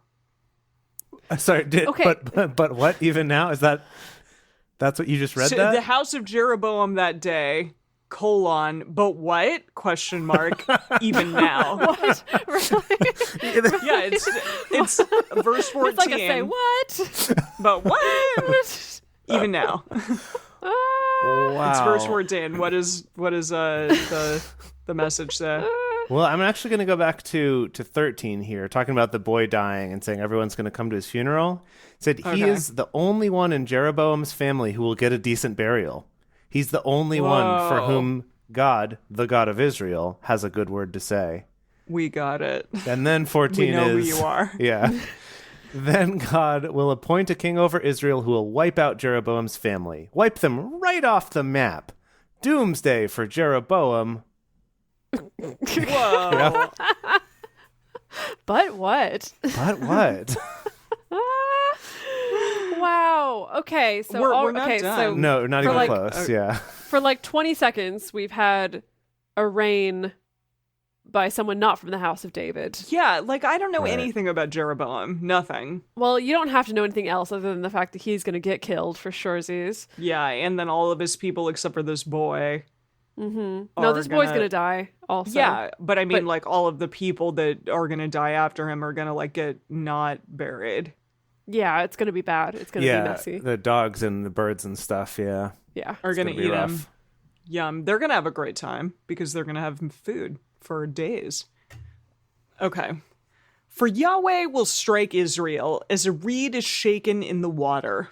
Sorry,
Okay.
but what? Even now? That's what you just read
So
that?
the house of Jeroboam that day, but what? Question mark. Even now.
What? Really?
Yeah, it's verse 14.
It's like I say, what?
But what? Even now.
Wow.
It's verse 14. What is the message say?
Well, I'm actually going to go back to 13 here, talking about the boy dying and saying everyone's going to come to his funeral. It said he
Okay.
is the only one in Jeroboam's family who will get a decent burial. He's the only one for
Whoa.
whom God, the God of Israel, has a good word to say.
We got it.
And then 14
We know
is...
who you are.
Yeah. Then God will appoint a king over Israel who will wipe out Jeroboam's family. Wipe them right off the map. Doomsday for Jeroboam.
Whoa.
But what?
But what?
Wow. Okay, so
We're not done.
so
No, not
For
even
like-
close. Yeah.
for like 20 seconds, we've had a reign by someone not from the house of David.
Yeah, like I don't know
Right.
anything about Jeroboam. Nothing.
Well, you don't have to know anything else other than the fact that he's going to get killed for surezies.
Yeah, and then all of his people except for this boy.
No,
are
this boy's
gonna-
going to die also.
Yeah, but I mean,
But-
like all of the people that are gonna die after him are gonna like get not buried.
Yeah, it's going to be bad. It's going to be
Yeah.
messy.
The dogs and the birds and stuff. Yeah.
Yeah.
Are gonna
gonna be
eat him.
rough.
Yum. They're gonna have a great time because they're gonna have food for days. Okay. For Yahweh will strike Israel as a reed is shaken in the water,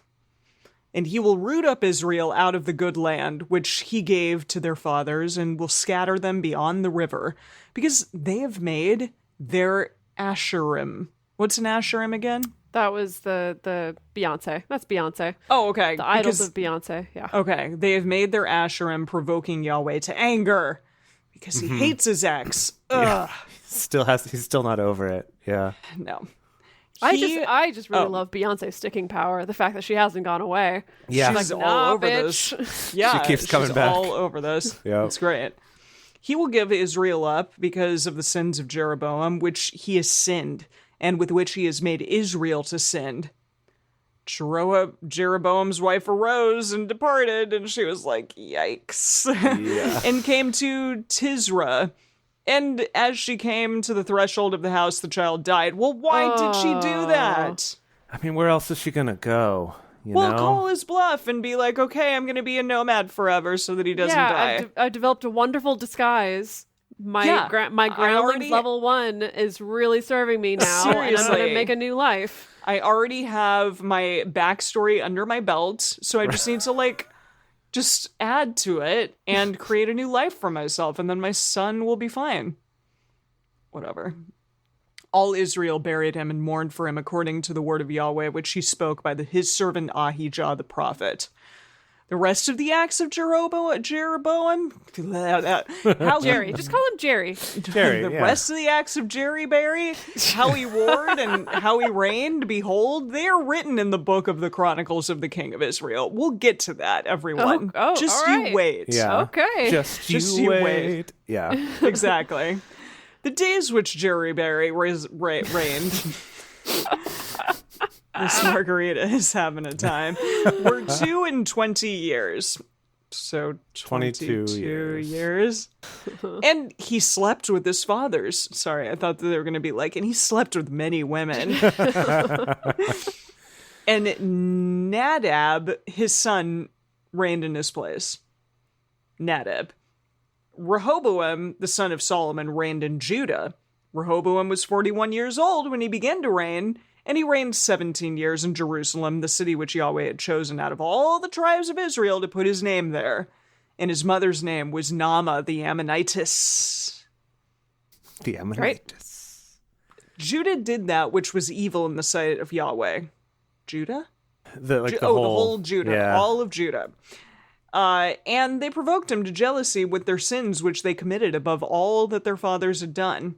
and he will root up Israel out of the good land which he gave to their fathers, and will scatter them beyond the river, because they have made their Asherim. What's an Asherim again?
That was the Beyonce. That's Beyonce.
Oh, okay.
The idols
because-
of Beyonce. Yeah.
Okay, they have made their Asherim, provoking Yahweh to anger because he hates his ex. Ugh.
He's still not over it. Yeah.
No.
I just really
oh.
love Beyonce's sticking power. The fact that she hasn't gone away.
Yeah.
She's
Like,
all
nah,
over
bitch.
this. Yeah,
She keeps coming
she's
back.
all over this.
Yep.
It's great. He will give Israel up because of the sins of Jeroboam, which he has sinned, and with which he has made Israel to sin. Jeroboam's wife arose and departed, and she was like, yikes. And came to Tisra. And as she came to the threshold of the house, the child died. Well, why did she do that?
I mean, where else is she going to go? You
Well,
know?
call his bluff and be like, okay, I'm going to be a nomad forever so that he doesn't die.
Yeah, I developed a wonderful disguise. My
Yeah,
my
I
groundlings
already-
level 1 is really serving me now, and I'm going
Seriously.
to make a new life.
I already have my backstory under my belt, so I just need to, like, just add to it and create a new life for myself, and then my son will be fine. Whatever. All Israel buried him and mourned for him according to the word of Yahweh, which he spoke by his servant Ahijah the prophet. The rest of the acts of Jeroboam,
Jerry, just call him Jerry.
Jerry,
the
yeah.
rest of the acts of Jerry Berry, how he warred and how he reigned, behold, they are written in the book of the Chronicles of the King of Israel. We'll get to that, everyone. Just
all
you
right.
wait.
Yeah.
Okay.
Just
Just
you
you
wait.
wait.
Yeah.
Exactly. The days which Jerry Berry reigned. Miss Margarita is having a time. Were 2 and 20 years. So 22 years. And he slept with his fathers. Sorry, I thought that they were going to be like, and he slept with many women. And Nadab, his son, reigned in his place. Nadab. Rehoboam, the son of Solomon, reigned in Judah. Rehoboam was 41 years old when he began to reign, and he reigned 17 years in Jerusalem, the city which Yahweh had chosen out of all the tribes of Israel to put his name there. And his mother's name was Naamah the Ammonitess.
The Ammonites.
Judah did that which was evil in the sight of Yahweh. Judah?
The
the whole Judah.
Yeah.
All of Judah. And they provoked him to jealousy with their sins which they committed above all that their fathers had done.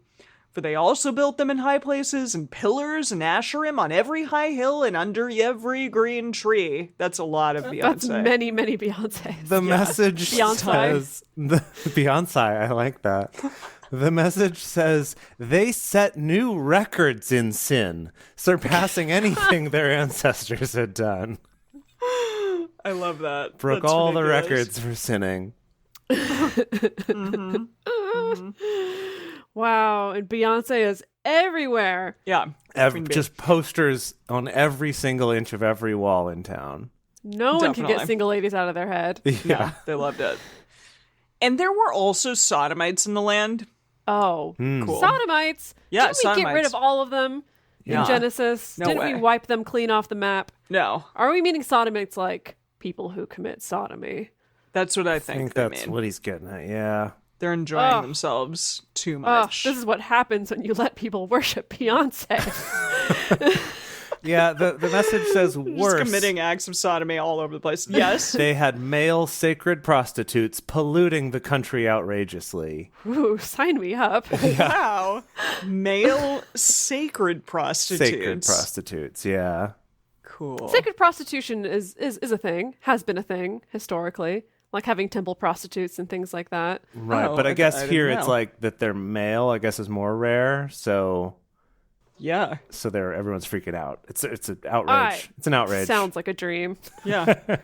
For they also built them in high places, and pillars and asherim on every high hill and under every green tree. That's a lot of Beyonce.
That's many, many Beyonces.
The message
Beyonce.
says Beyonce, I like that. The message says they set new records in sin, surpassing anything their ancestors had done.
I love that.
Broke
That's
all the
ridiculous.
records for sinning.
Wow, and Beyonce is everywhere.
Yeah. Queen Bee.
Just posters on every single inch of every wall in town.
No one can
Definitely.
get single ladies out of their head.
Yeah, they loved it. And there were also sodomites in the land.
Oh,
Cool.
Sodomites.
Yeah,
Didn't we get rid
sodomites.
of all of them
Yeah.
in Genesis?
No
Didn't
way.
we wipe them clean off the map?
No.
Are we meaning sodomites like people who commit sodomy?
That's what I
I
think
think
they
that's
mean.
what he's getting at. Yeah.
They're enjoying themselves too much.
This is what happens when you let people worship Beyonce.
Yeah, the message says
Just
worse.
committing acts of sodomy all over the place. Yes.
They had male sacred prostitutes polluting the country outrageously.
Ooh, sign me up.
Wow. Male sacred prostitutes.
Sacred prostitutes, yeah.
Cool.
Sacred prostitution is a thing, has been a thing historically, like having temple prostitutes and things like that.
Right,
Oh,
but I
I
guess
didn't
here it's
know.
like that they're male, I guess is more rare, so
Yeah.
everyone's freaking out. It's an outrage. It's an outrage.
Sounds like a dream.
Yeah.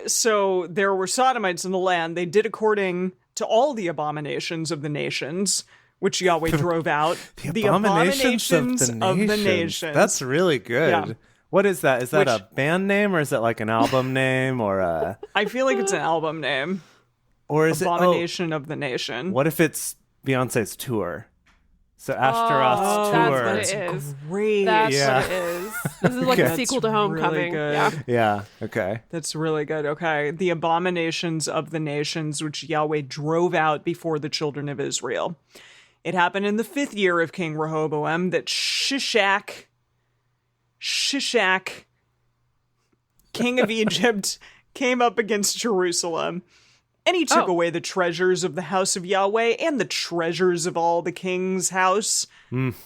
So there were sodomites in the land. They did according to all the abominations of the nations, which Yahweh drove out.
the abominations of the nations. That's really good.
Yeah.
What is that? Is that
Which-
a band name or is that like an album name or a
I feel like it's an album name.
or is
Abomination of the Nation.
What if it's Beyonce's tour? So Astaroth's tour.
That's what it is.
Great.
That's
Yeah.
what it is. This is like
Okay.
a sequel to Homecoming.
Really good.
Yeah.
Yeah, okay.
That's really good. Okay. The abominations of the nations which Yahweh drove out before the children of Israel. It happened in the 5th year of King Rehoboam that Shishak, king of Egypt, came up against Jerusalem. And he took away the treasures of the house of Yahweh and the treasures of all the king's house.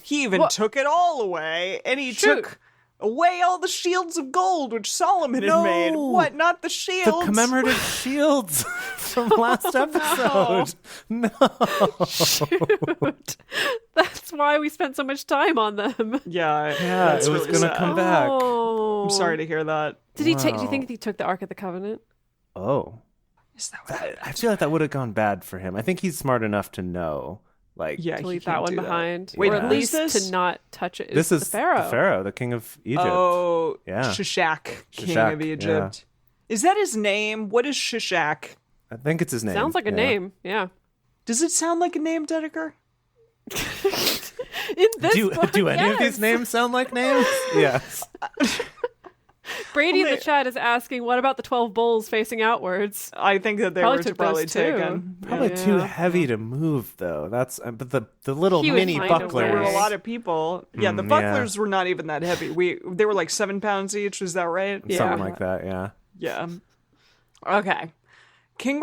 He even took it all away. And he took away all the shields of gold which Solomon had made.
No.
What? Not the
The
shields?
commemorative shields from last episode. No.
Shoot. That's why we spent so much time on them.
Yeah.
Yeah,
that's
it was
really
going to
sad.
come back.
Oh.
I'm sorry to hear that.
Did he take? Do you
Wow.
think he took the Ark of the Covenant?
Oh.
Is that what
I feel like that would have gone bad for him. I think he's smart enough to know. Like,
Yeah,
To
he
leave
can't
that one
do
behind,
Wait,
or at
who's
least
this?
to not touch it.
this is
the Pharaoh.
the king of Egypt.
Oh,
Yeah.
Shishak, king
Shishak,
of Egypt. Is that his name? What is Shishak?
I think it's his name.
Sounds like a
Yeah.
name. Yeah.
Does it sound like a name, Dedeker?
In this book,
Do any of
yes.
these names sound like names? Yes.
Brady in
Well,
the chat is asking, "What about the 12 bulls facing outwards?"
I think that they
Probably
were
took
probably
those too.
taken.
Probably
Yeah.
too heavy to move though. That's but the little
He would
mini
find a
bucklers.
There were a
way.
lot of people. Yeah, the
yeah.
bucklers were not even that heavy. They were like 7 pounds each. Was that right?
Yeah.
Something like that. Yeah.
Yeah. Okay. King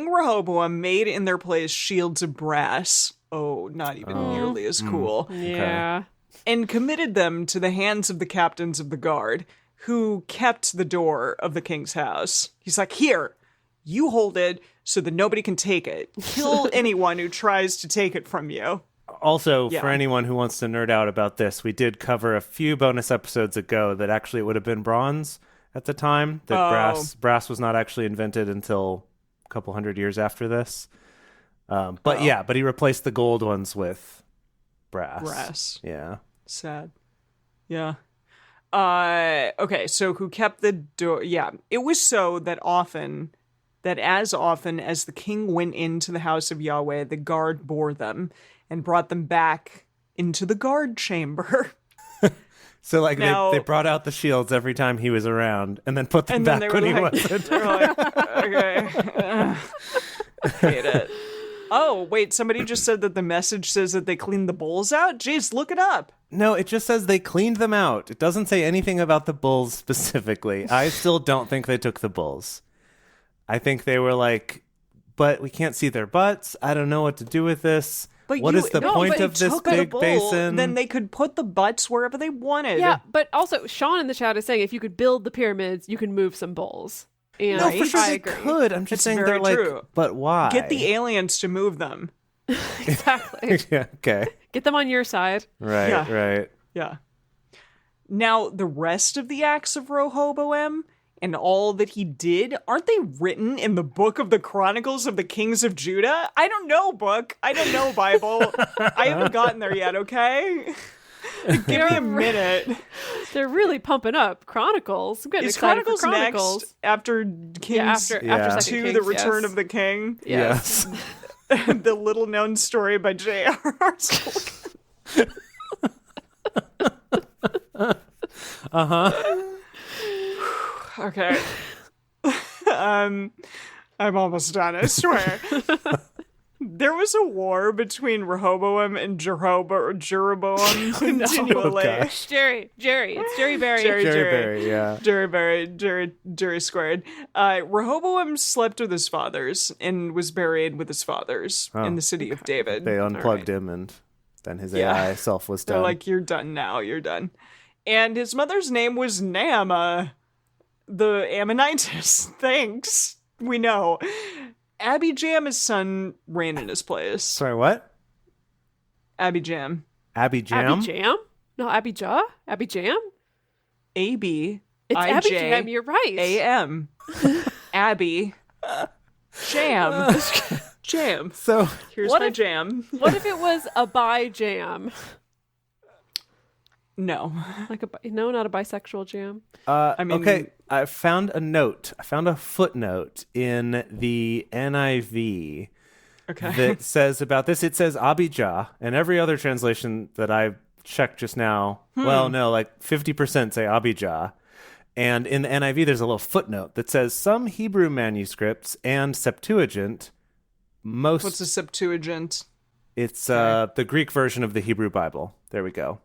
Rehoboam made in their place shields of brass. Oh, not even nearly as cool.
Yeah.
And committed them to the hands of the captains of the guard, who kept the door of the king's house. He's like, here, you hold it so that nobody can take it. Kill anyone who tries to take it from you.
Also,
Yeah.
for anyone who wants to nerd out about this, we did cover a few bonus episodes ago that actually it would have been bronze at the time. That brass was not actually invented until a couple hundred years after this. But he replaced the gold ones with brass.
Brass.
Yeah.
Sad. Yeah. Okay, so who kept the door? Yeah, it was so that as often as the king went into the house of Yahweh, the guard bore them and brought them back into the guard chamber.
So like
Now-
they brought out the shields every time he was around and then put them
And then
back
they
when
were
he
like,
wasn't.
they were like, okay. Hate it. Oh, wait, somebody just said that the message says that they cleaned the bowls out? Jeez, look it up.
No, it just says they cleaned them out. It doesn't say anything about the bulls specifically. I still don't think they took the bulls. I think they were like, but we can't see their butts. I don't know what to do with this.
But
What is the point
but
of
they
this
took the
big
bowl,
basin?
Then they could put the butts wherever they wanted.
Yeah, but also Sean in the chat is saying if you could build the pyramids, you can move some bowls. And
No, for sure
I
they
agree.
could. I'm just
It's
saying
very
they're like,
true.
but why?
Get the aliens to move them.
Exactly.
Yeah, okay.
Get them on your side.
Right,
Yeah.
right.
Yeah. Now, the rest of the acts of Rehoboam and all that he did, aren't they written in the book of the Chronicles of the Kings of Judah? I don't know, book. I don't know, Bible. I haven't gotten there yet, okay? Give me a minute.
They're really pumping up Chronicles. I'm getting
Is
excited
Chronicles,
for Chronicles.
next after Kings
Yeah, after
Yeah.
Second
to
Kings,
the Return
yes.
of the King?
Yes.
The little known story by J.R.R. Tolkien. Okay. I'm almost done, I swear. There was a war between Rehoboam and Jeroboam continually.
Jerry. It's Jerry Berry.
Jerry Berry, yeah.
Jerry squared. Rehoboam slept with his fathers and was buried with his fathers in the city of David.
They unplugged him, and then his AI self was done.
They're like, you're done now, you're done. And his mother's name was Naamah, the Ammonitess. Thanks. We know. Abijam, his son, reigned in his place.
Sorry, what?
Abijam.
Abijam?
Abijam? No, Abijah? Abijam?
A-B.
It's Abijam, you're right.
A-M. Abby. Jam. Jam.
So,
here's my jam.
What if it was a bi-jam?
No.
No, not a bisexual jam.
Okay,
I found a note. I found a footnote in the NIV that says about this. It says Abijah, and every other translation that I checked just now, well, no, like 50% say Abijah. And in the NIV, there's a little footnote that says some Hebrew manuscripts and Septuagint,
What's a Septuagint?
It's the Greek version of the Hebrew Bible. There we go.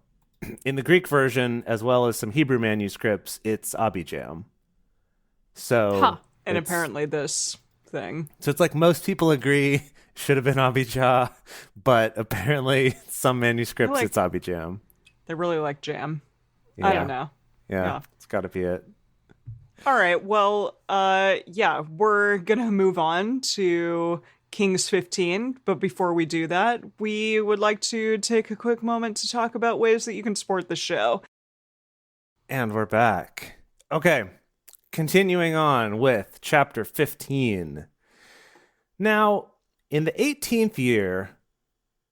In the Greek version, as well as some Hebrew manuscripts, it's Abijam. So,
and apparently this thing.
So it's like most people agree should have been Abijah, but apparently some manuscripts it's Abijam.
They really like jam.
Yeah.
I don't know.
Yeah. It's got to be it.
All right. Well, we're gonna move on to Kings 15, but before we do that, we would like to take a quick moment to talk about ways that you can support the show.
And we're back. Okay, continuing on with chapter 15. Now, in the 18th year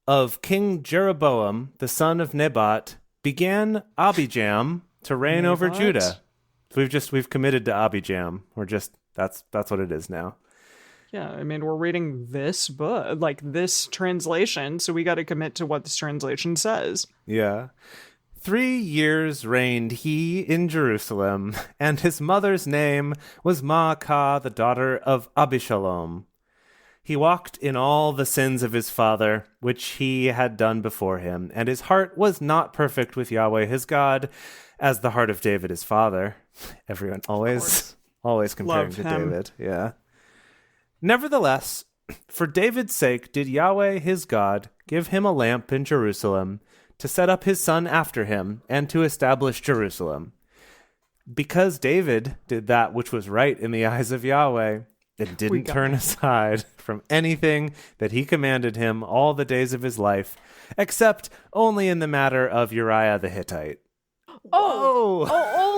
of King Jeroboam, the son of Nebat, began Abijam to reign over Judah. We've committed to Abijam. That's what it is now.
Yeah, I mean, we're reading this book, like this translation, so we got to commit to what this translation says.
Yeah. 3 years reigned he in Jerusalem, and his mother's name was Maacah, the daughter of Abishalom. He walked in all the sins of his father, which he had done before him, and his heart was not perfect with Yahweh his God, as the heart of David his father. Everyone always comparing to David. Yeah. Nevertheless, for David's sake did Yahweh his God give him a lamp in Jerusalem to set up his son after him and to establish Jerusalem. Because David did that which was right in the eyes of Yahweh and didn't turn aside from anything that he commanded him all the days of his life, except only in the matter of Uriah the Hittite.
Oh,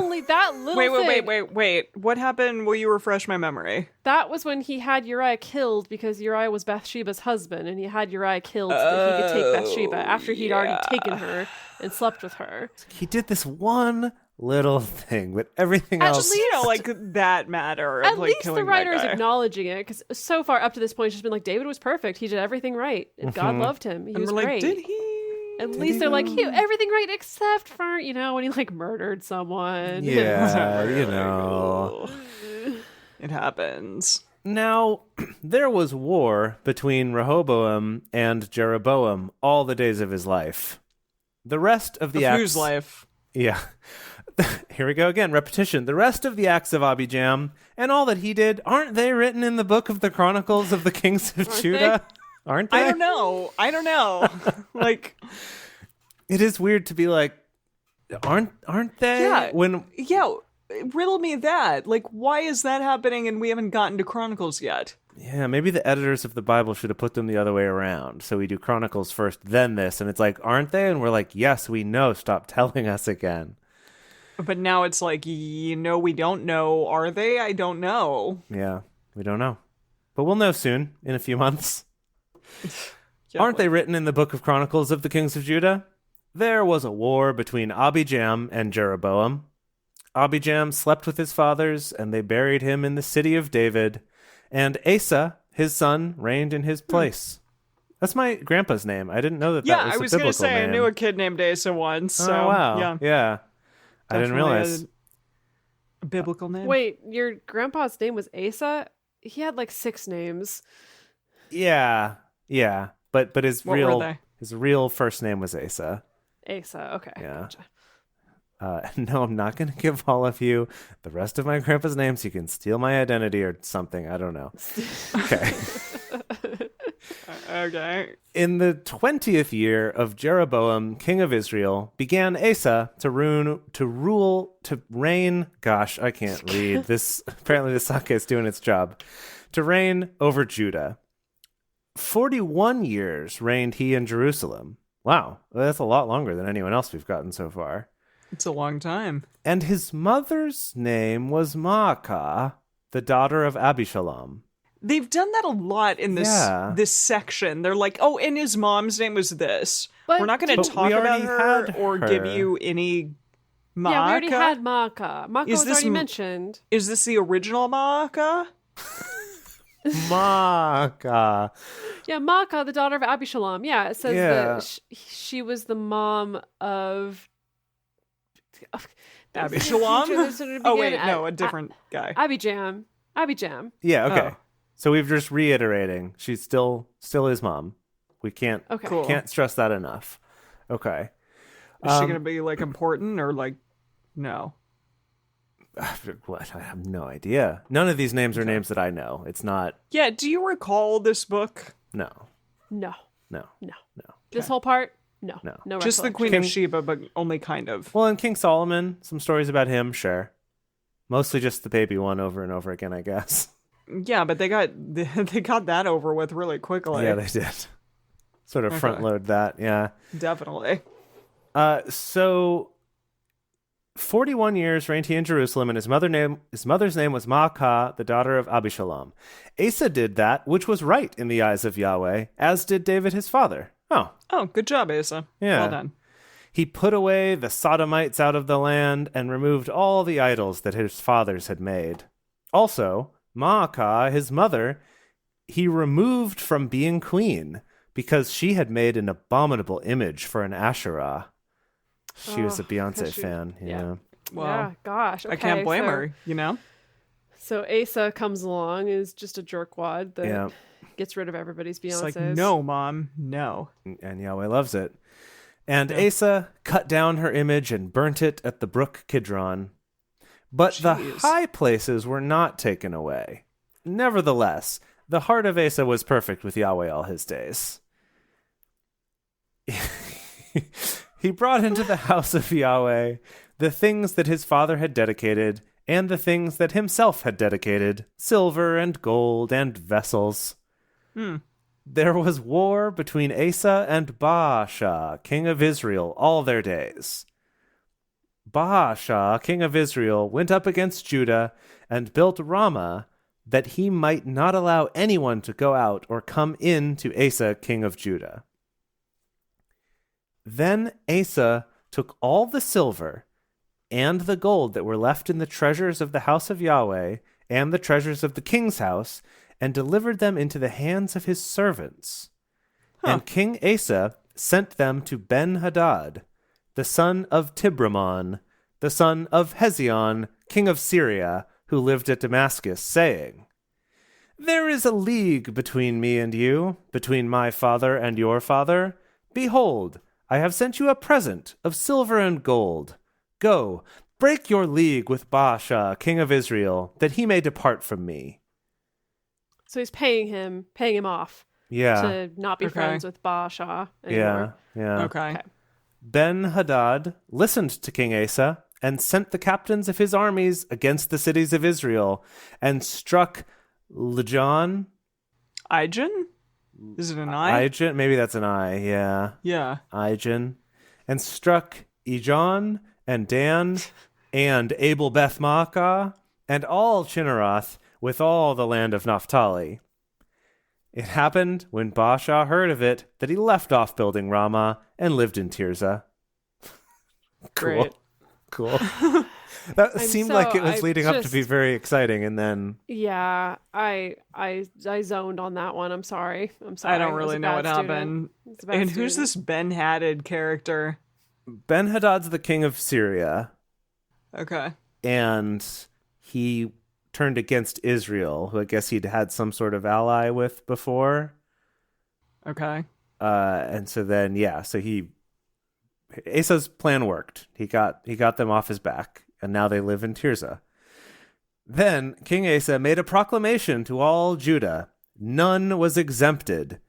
only that little thing.
Wait. What happened? Will you refresh my memory?
That was when he had Uriah killed because Uriah was Bathsheba's husband, and he had Uriah killed so that he could take Bathsheba after he'd already taken her and slept with her.
He did this one little thing, but everything else...
that matter.
At least the writer is acknowledging it, because so far up to this point, it's just been like, David was perfect. He did everything right. And God loved him. He was great.
Did he?
At least they're like, everything right except for, when he murdered someone.
Yeah,
It happens.
Now, there was war between Rehoboam and Jeroboam all the days of his life. The rest of the acts...
whose life?
Yeah. Here we go again. Repetition. The rest of the acts of Abijam and all that he did, aren't they written in the book of the Chronicles of the Kings of Judah? Aren't they?
I don't know.
It is weird to be like, aren't they?
Yeah. Riddle me that. Why is that happening and we haven't gotten to Chronicles yet?
Yeah, maybe the editors of the Bible should have put them the other way around. So we do Chronicles first, then this. And it's like, aren't they? And we're like, yes, we know. Stop telling us again.
But now it's like, we don't know. Are they? I don't know.
Yeah, we don't know. But we'll know soon, in a few months. Aren't they written in the book of Chronicles of the Kings of Judah? There was a war between Abijam and Jeroboam. Abijam slept with his fathers, and they buried him in the city of David. And Asa, his son, reigned in his place. That's my grandpa's name. I didn't know that was a biblical name.
Yeah, I was going to say, I knew a kid named Asa once. So,
oh, wow. Yeah. I didn't realize.
A biblical name.
Wait, your grandpa's name was Asa? he had like 6 names.
Yeah. But his
What were they?
real first name was Asa.
Asa. Okay.
Yeah.
Gotcha.
No, I'm not going to give all of you the rest of my grandpa's names. You can steal my identity or something. I don't know. Okay.
Okay.
In the 20th year of Jeroboam, king of Israel, began Asa to reign. Gosh, I can't read this. Apparently, the sake is doing its job. To reign over Judah. 41 years reigned he in Jerusalem. Wow, that's a lot longer than anyone else we've gotten so far.
It's a long time.
And his mother's name was Maacah, the daughter of Abishalom.
They've done that a lot in this
Yeah.
this section. They're like, oh, and his mom's name was this.
But-
We're not going
But
to talk
we
about
already
her
had
or give
her.
you any Maacah.
Yeah, we already had Maacah. Maacah
Is
was
this
already
m-
mentioned.
Is this the original Maacah?
Maacah.
Yeah, Maacah, the daughter of Abishalom. Yeah, it says
Yeah.
that she was the mom of
Abishalom? Oh, wait, no, a different guy.
Abijam.
Yeah, okay.
Oh.
So we've just reiterating. She's still his mom. We can't
Okay.
Cool.
can't stress that enough. Okay.
Is she going to be, like, important or, like, no?
What? I have no idea. None of these names are names that I know. It's not.
Yeah, do you recall this book?
No.
No.
No.
This whole part? No.
No.
No.
Just the
recollection.
Queen
King-
of Sheba, but only kind of.
Well, and King Solomon, some stories about him, sure. Mostly just the baby one over and over again, I guess.
Yeah, but they got that over with really quickly.
Yeah, they did. Sort of front load that, yeah.
Definitely.
So 41 years reigned he in Jerusalem, and his mother's name was Maacah, the daughter of Abishalom. Asa did that which was right in the eyes of Yahweh, as did David his father.
Oh, good job, Asa.
Yeah.
Well done.
He put away the Sodomites out of the land and removed all the idols that his fathers had made. Also, Maacah, his mother, he removed from being queen because she had made an abominable image for an Asherah. She was a Beyonce fan. Yeah.
Well,
yeah, gosh. Okay,
I can't blame
so-
her, you know?
So Asa comes along, is just a jerkwad that
Yeah.
gets rid of everybody's
It's
Beyonces.
like, no, Mom, no.
And Yahweh loves it. And Asa cut down her image and burnt it at the brook Kidron. But the
Jeez.
high places were not taken away. Nevertheless, the heart of Asa was perfect with Yahweh all his days. He brought into the house of Yahweh the things that his father had dedicated, and the things that himself had dedicated, silver and gold and vessels. There was war between Asa and Baasha, king of Israel, all their days. Baasha, king of Israel, went up against Judah and built Ramah, that he might not allow anyone to go out or come in to Asa, king of Judah. Then Asa took all the silver and the gold that were left in the treasures of the house of Yahweh and the treasures of the king's house, and delivered them into the hands of his servants. And King Asa sent them to Ben-Hadad, the son of Tibramon, the son of Hezion, king of Syria, who lived at Damascus, saying, There is a league between me and you, between my father and your father. Behold, I have sent you a present of silver and gold. Go, break your league with Baasha, king of Israel, that he may depart from me.
So he's paying him off
Yeah,
to not be
Okay.
friends with Baasha
yeah,
anymore.
yeah.
Okay.
Ben-Hadad listened to King Asa and sent the captains of his armies against the cities of Israel and struck Lejon.
Ijon? Is it an I?
Ijon? Maybe that's an I, yeah.
Yeah.
Ijon. And struck Ijon and Dan and Abel Beth Maacah and all Chinneroth with all the land of Naphtali. It happened when Baasha heard of it that he left off building Ramah and lived in Tirzah. Cool.
Great.
Cool. That seemed like it was
I
leading up to be
just-
very exciting, and then
Yeah, I zoned on that one. I'm sorry.
I don't
was
really
a
know
bad
what
student.
happened.
Was a bad
And who's
student.
this Ben-Hadad character?
Ben-Hadad's the king of Syria,
Okay.
and he turned against Israel, who I guess he'd had some sort of ally with before.
Okay.
And so then, Asa's plan worked. He got them off his back, and now they live in Tirzah. Then King Asa made a proclamation to all Judah. None was exempted,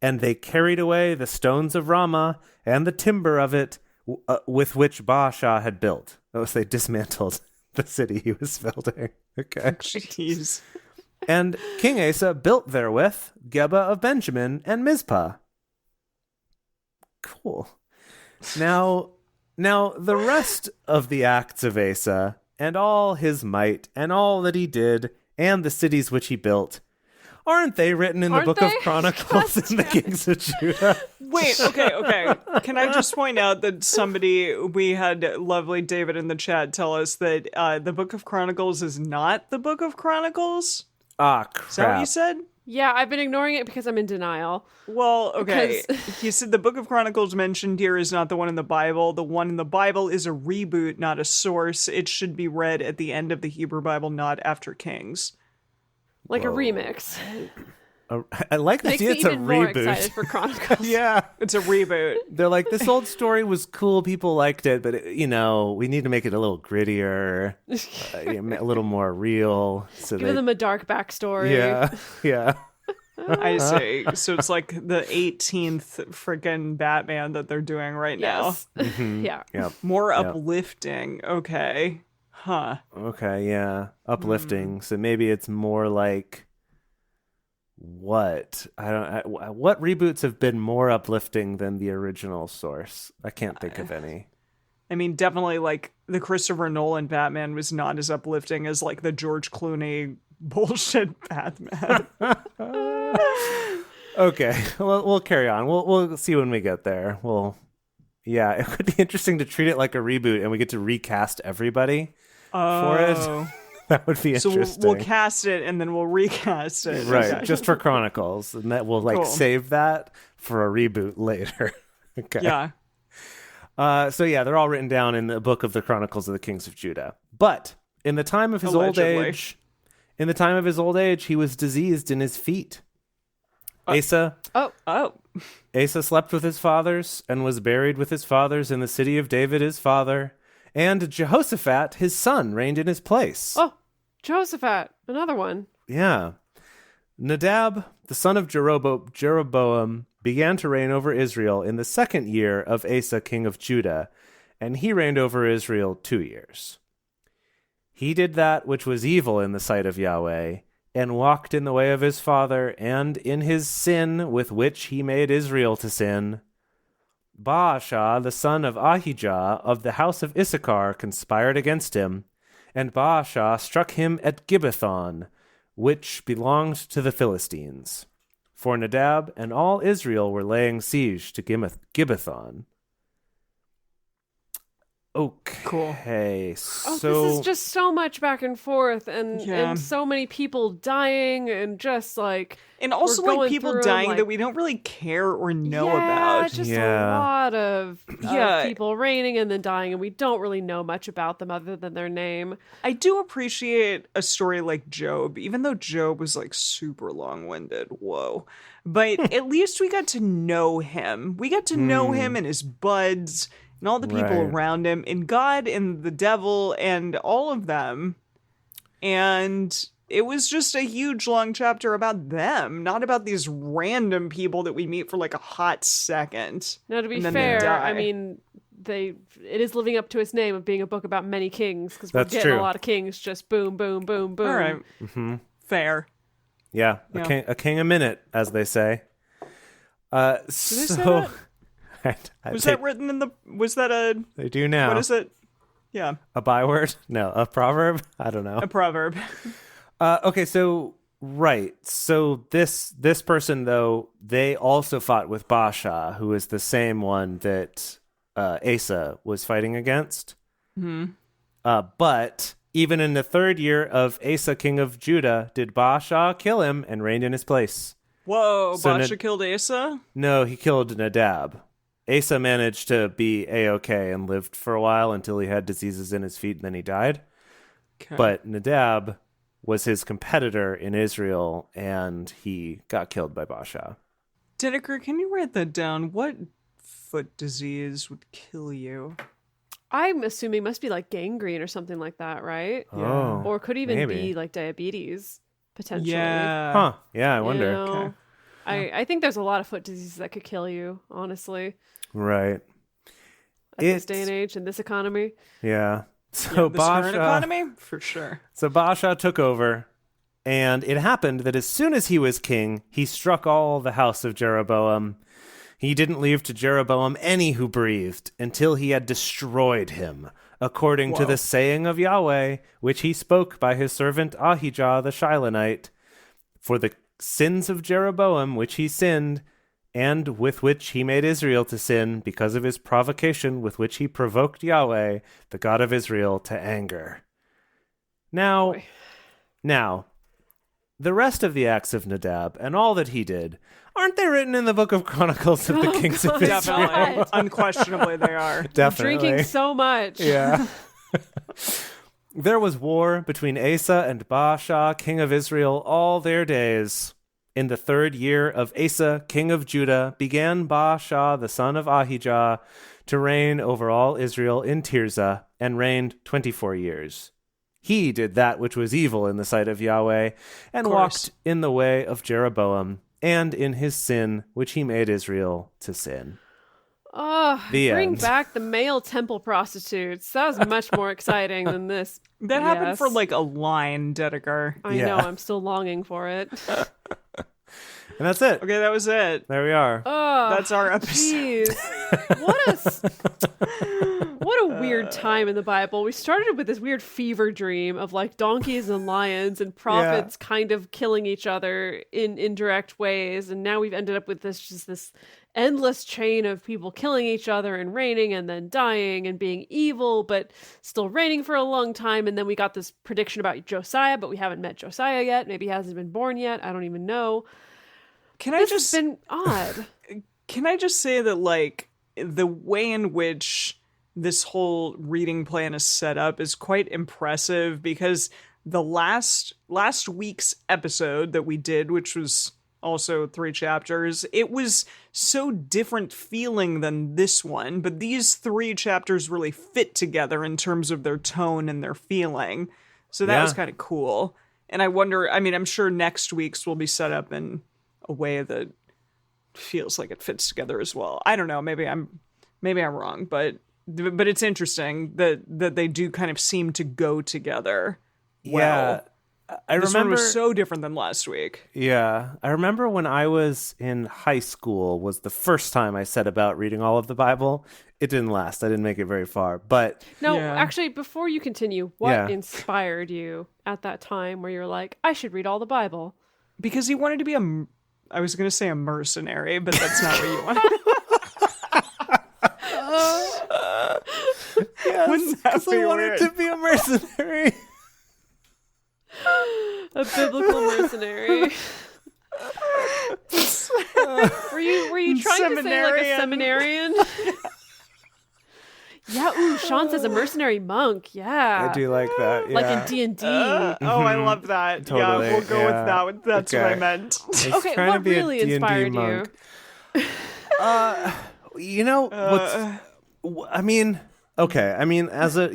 and they carried away the stones of Ramah and the timber of it with which Baasha had built. Notice they dismantled the city he was building. Okay.
Jeez.
And King Asa built therewith Geba of Benjamin and Mizpah. Cool. Now the rest of the acts of Asa, and all his might, and all that he did, and the cities which he built, aren't they written in the book of Chronicles in the Kings of Judah?
Wait, okay. Can I just point out that we had lovely David in the chat tell us that the book of Chronicles is not the book of Chronicles?
Ah, crap.
Is that what you said?
Yeah, I've been ignoring it because I'm in denial.
Well, okay. He said the book of Chronicles mentioned here is not the one in the Bible. The one in the Bible is a reboot, not a source. It should be read at the end of the Hebrew Bible, not after Kings.
Like a remix.
I like the
Makes
idea
me
it's a
even more
reboot.
excited for Chronicles.
Yeah.
It's a reboot.
They're like, this old story was cool. People liked it, but, we need to make it a little grittier, a little more real. So
Give them a dark backstory.
Yeah.
I see. So it's like the 18th freaking Batman that they're doing right
Yes. Yeah.
Yep.
More
Yep.
uplifting. Okay. Huh.
Okay, yeah. Uplifting. So maybe it's more like what? What reboots have been more uplifting than the original source? I can't think of any.
I mean, definitely like the Christopher Nolan Batman was not as uplifting as like the George Clooney bullshit Batman.
Okay, we'll carry on. We'll see when we get there. It could be interesting to treat it like a reboot, and we get to recast everybody for it. That would be interesting.
So we'll cast it and then we'll recast it.
Right,
Okay.
just for Chronicles, and that we'll
Cool.
save that for a reboot later. Okay.
Yeah.
They're all written down in the book of the Chronicles of the Kings of Judah. But in the time of his
Allegedly.
old age, he was diseased in his feet. Asa slept with his fathers and was buried with his fathers in the city of David his father. And Jehoshaphat, his son, reigned in his place.
Oh, Jehoshaphat, another one.
Yeah. Nadab, the son of Jeroboam, began to reign over Israel in the 2nd year of Asa, king of Judah, and he reigned over Israel 2 years. He did that which was evil in the sight of Yahweh, and walked in the way of his father, and in his sin with which he made Israel to sin. Baasha, the son of Ahijah, of the house of Issachar, conspired against him, and Baasha struck him at Gibbethon, which belonged to the Philistines. For Nadab and all Israel were laying siege to Gibbethon. Okay.
Cool.
So
This is just so much back and forth, and
Yeah.
and so many people dying, and just like
And also
we're
like
going
people
through,
dying
like-
that we don't really care or know
yeah,
about.
just
Yeah.
a lot of
Yeah.
people reigning and then dying, and we don't really know much about them other than their name.
I do appreciate a story like Job, even though Job was like super long-winded. Whoa. But at least we got to know him. We got to know him and his buds and all the people
Right.
around him and God and the devil and all of them. And it was just a huge long chapter about them, not about these random people that we meet for like a hot second.
Now, to be
And then they
fair,
die.
I mean, it is living up to its name of being a book about many kings, because we're
That's
getting
true.
a lot of kings just boom, boom, boom, boom.
All right. Fair.
yeah,
Yeah.
a king a minute, as they say.
they say that? Was that written in the... Was that a...
They do now.
What is it? Yeah,
A byword? No, a proverb? I don't know.
a proverb.
Okay, so right. So this person though, they also fought with Baasha, who is the same one that Asa was fighting against. But even in the 3rd year of Asa, king of Judah, did Baasha kill him and reigned in his place.
Whoa,
So
Baasha killed Asa?
No, he killed Nadab. Asa managed to be A-okay and lived for a while until he had diseases in his feet and then he died.
Okay.
But Nadab was his competitor in Israel, and he got killed by Baasha.
Dedeker, can you write that down? What foot disease would kill you?
I'm assuming it must be like gangrene or something like that, right?
Oh,
Or could even
maybe.
be like diabetes, potentially.
Yeah.
Huh. Yeah, I wonder.
You know?
Okay.
I think there's a lot of foot diseases that could kill you, honestly,
Right.
at this day and age, in this economy.
Yeah. So
This current
Baasha,
economy? For sure.
so Baasha took over, and it happened that as soon as he was king, he struck all the house of Jeroboam. He didn't leave to Jeroboam any who breathed until he had destroyed him, according to
Whoa.
the saying of Yahweh, which he spoke by his servant Ahijah the Shilonite. For the sins of Jeroboam, which he sinned, and with which he made Israel to sin, because of his provocation with which he provoked Yahweh, the God of Israel, to anger. Now, the rest of the acts of Nadab and all that he did, aren't they written in the book of Chronicles of the Kings of Israel?
Definitely. Unquestionably, they are.
Definitely.
Drinking so much.
Yeah. There was war between Asa and Baasha, king of Israel, all their days. In the 3rd year of Asa, king of Judah, began Baasha, the son of Ahijah, to reign over all Israel in Tirzah, and reigned 24 years. He did that which was evil in the sight of Yahweh, and walked in the way of Jeroboam, and in his sin which he made Israel to sin.
Oh,
The
bring
end.
back the male temple prostitutes. That was much more exciting than this.
That happened
Yes.
for like a line, Dedeker.
I
Yeah.
know, I'm still longing for it.
And that's it.
Okay, that was it.
There we are.
Oh,
That's our episode.
jeez. What a weird time in the Bible. We started with this weird fever dream of like donkeys and lions and prophets kind of killing each other in indirect ways, and now we've ended up with this endless chain of people killing each other and reigning and then dying and being evil but still reigning for a long time. And then we got this prediction about Josiah, but we haven't met Josiah yet. Maybe he hasn't been born yet. I don't even know.
Can I
This
just
has been odd.
Can I just say that, like, the way in which this whole reading plan is set up is quite impressive, because the last week's episode that we did, which was also 3 chapters, it was so different feeling than this one, but these 3 chapters really fit together in terms of their tone and their feeling. So that was kind of cool. And I wonder, I mean, I'm sure next week's will be set up in a way that feels like it fits together as well. I don't know. Maybe I'm wrong, but it's interesting that they do kind of seem to go together. Well,
I
this one
remember
was so different than last week.
Yeah, I remember when I was in high school was the first time I set about reading all of the Bible. It didn't last. I didn't make it very far, but
No,
Yeah.
actually, before you continue, what
Yeah.
inspired you at that time where you're like, I should read all the Bible?
Because he wanted to be I was going to say a mercenary, but that's not what you wanted. Wouldn't that be weird?
to be a mercenary.
A biblical mercenary. Were you trying to say like a seminarian? Yeah, ooh, Sean says a mercenary monk. Yeah.
I do like that.
Like
yeah.
in D&D.
Oh, I love that.
Totally,
Yeah, we'll go
yeah.
with that. That's what I
Okay.
meant.
I was
Okay,
trying to
what
be a
really
D&D
inspired
monk.
you?
You know, I mean, okay. I mean, as a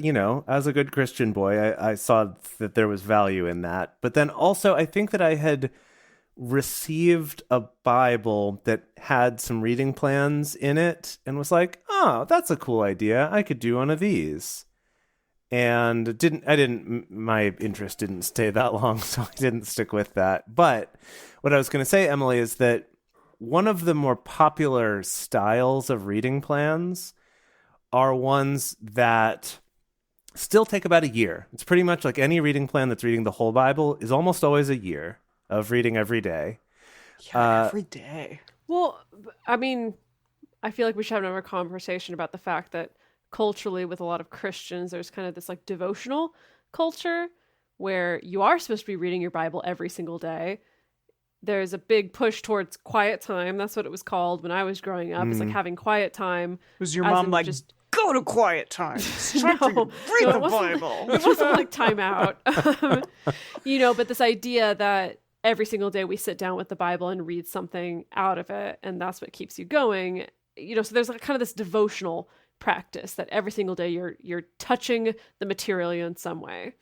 good Christian boy, I saw that there was value in that. But then also, I think that I had received a Bible that had some reading plans in it and was like, oh, that's a cool idea. I could do one of these. And my interest didn't stay that long, so I didn't stick with that. But what I was going to say, Emily, is that one of the more popular styles of reading plans are ones that still take about a year. It's pretty much like any reading plan that's reading the whole Bible is almost always a year of reading every day.
Yeah, every day.
Well, I mean, I feel like we should have another conversation about the fact that culturally with a lot of Christians, there's kind of this like devotional culture where you are supposed to be reading your Bible every single day. There's a big push towards quiet time. That's what it was called when I was growing up. It's like having quiet time.
Was your
as
mom
in
like
just
go to quiet time. It's time for you to read the Bible.
It wasn't like time out. But this idea that every single day we sit down with the Bible and read something out of it, and that's what keeps you going. So there's like kind of this devotional practice that every single day you're touching the material in some way.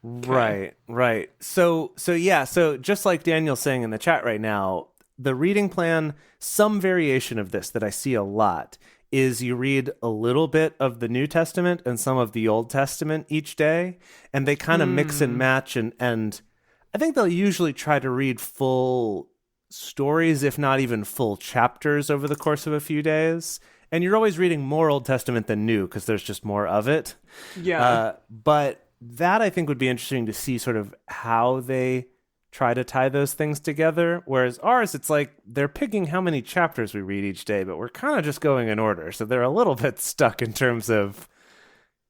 Right. So just like Daniel's saying in the chat right now, the reading plan, some variation of this that I see a lot is you read a little bit of the New Testament and some of the Old Testament each day, and they kind of mix and match, and I think they'll usually try to read full stories, if not even full chapters over the course of a few days. And you're always reading more Old Testament than New because there's just more of it.
Yeah.
But that I think would be interesting to see sort of how they try to tie those things together. Whereas ours, it's like they're picking how many chapters we read each day, but we're kind of just going in order. So they're a little bit stuck in terms of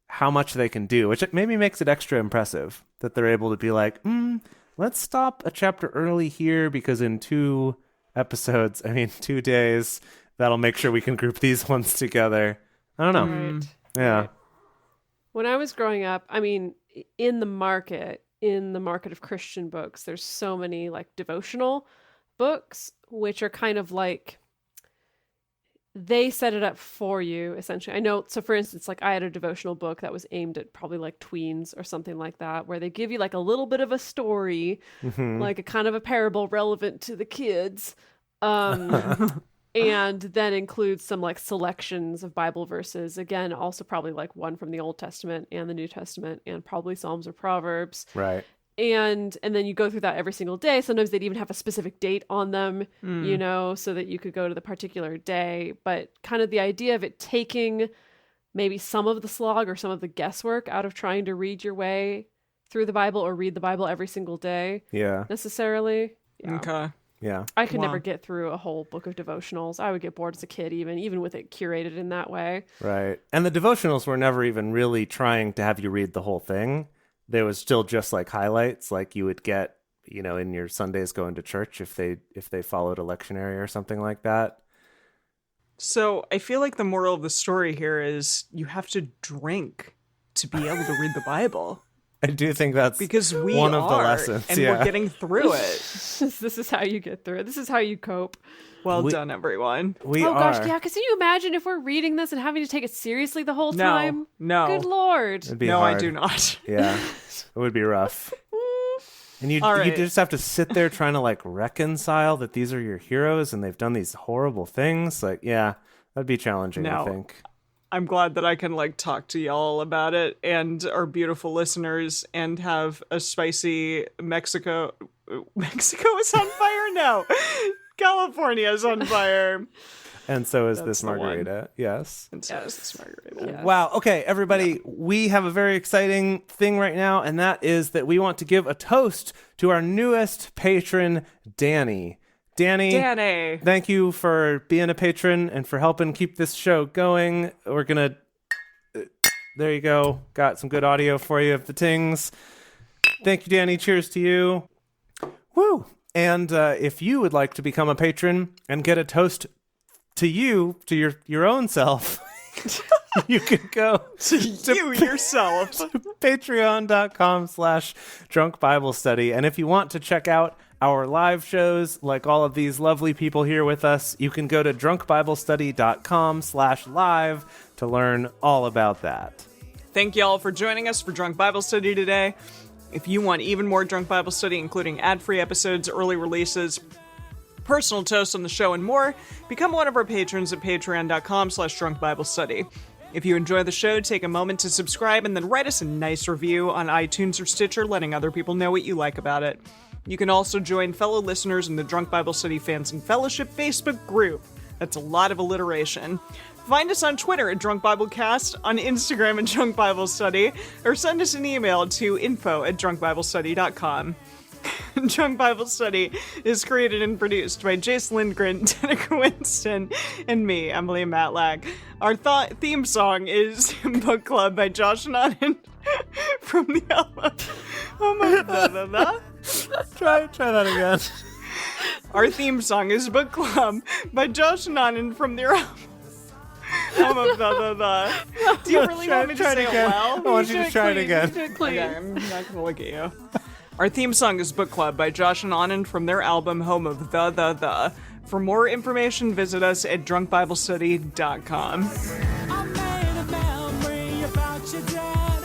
how much they can do, which maybe makes it extra impressive that they're able to be like, let's stop a chapter early here because in 2 days, that'll make sure we can group these ones together. I don't know.
Right.
Yeah.
When I was growing up, in the market of Christian books, there's so many like devotional books, which are kind of like, they set it up for you, essentially. I know, so for instance, like I had a devotional book that was aimed at probably like tweens or something like that, where they give you like a little bit of a story, like a kind of a parable relevant to the kids. And then includes some like selections of Bible verses. Again, also probably like one from the Old Testament and the New Testament, and probably Psalms or Proverbs.
Right.
And then you go through that every single day. Sometimes they'd even have a specific date on them, so that you could go to the particular day. But kind of the idea of it taking maybe some of the slog or some of the guesswork out of trying to read your way through the Bible or read the Bible every single day.
Yeah.
Necessarily. Yeah.
Okay.
Yeah.
I could never get through a whole book of devotionals. I would get bored as a kid, even with it curated in that way.
Right. And the devotionals were never even really trying to have you read the whole thing. There was still just like highlights like you would get, in your Sundays going to church if they followed a lectionary or something like that.
So I feel like the moral of the story here is you have to drink to be able to read the Bible.
I do think that's
because we
one
are,
of the lessons,
and we're getting through it.
This is how you get through it. This is how you cope.
Well done, everyone.
We
oh
are.
Gosh, yeah. Can you imagine if we're reading this and having to take it seriously the whole time?
No.
Good Lord.
It'd be
no,
hard.
I do not.
Yeah, it would be rough. And you just have to sit there trying to like reconcile that these are your heroes and they've done these horrible things. Like, yeah, that'd be challenging, I think.
I'm glad that I can like talk to y'all about it and our beautiful listeners and have a spicy Mexico is on fire now. California is on fire.
And so is this margarita. Yes.
And so is this margarita.
Yes.
Wow. Okay, everybody, we have a very exciting thing right now, and that is that we want to give a toast to our newest patron, Danny. Danny, thank you for being a patron and for helping keep this show going. We're going to... there you go. Got some good audio for you of the tings. Thank you, Danny. Cheers to you. Woo! And if you would like to become a patron and get a toast to you, to your own self, you can go
to yourself
to patreon.com/Drunk Bible Study. And if you want to check out our live shows, like all of these lovely people here with us, you can go to drunkbiblestudy.com/live to learn all about that.
Thank you all for joining us for Drunk Bible Study today. If you want even more Drunk Bible Study, including ad-free episodes, early releases, personal toasts on the show, and more, become one of our patrons at patreon.com/Drunk Bible Study. If you enjoy the show, take a moment to subscribe and then write us a nice review on iTunes or Stitcher, letting other people know what you like about it. You can also join fellow listeners in the Drunk Bible Study Fans and Fellowship Facebook group. That's a lot of alliteration. Find us on Twitter at Drunk Biblecast, on Instagram at Drunk Bible Study, or send us an email to info@drunkbiblestudy.com. Drunk Bible Study is created and produced by Jace Lindgren, Danica Winston, and me, Emily Matlack. Our theme song is Book Club by Josh and Anand from the album. Oh my god.
Try that again.
Our theme song is Book Club by Josh and Anand from their album. Home of the. Do you really want me to say it well?
I want you to try it again.
Okay, I'm not going to look at you. Our theme song is Book Club by Josh and Anand from their album Home of the. For more information, visit us at drunkbiblestudy.com.
I made a memory about your dad.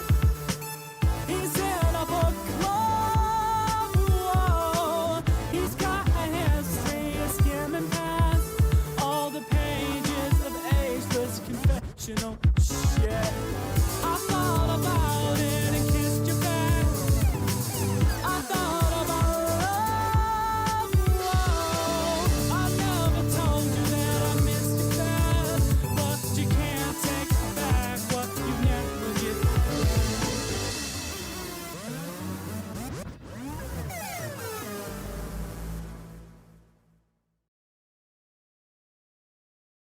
He's in a book club. Whoa. He's got a history of skimming past all the pages of ageless confessional.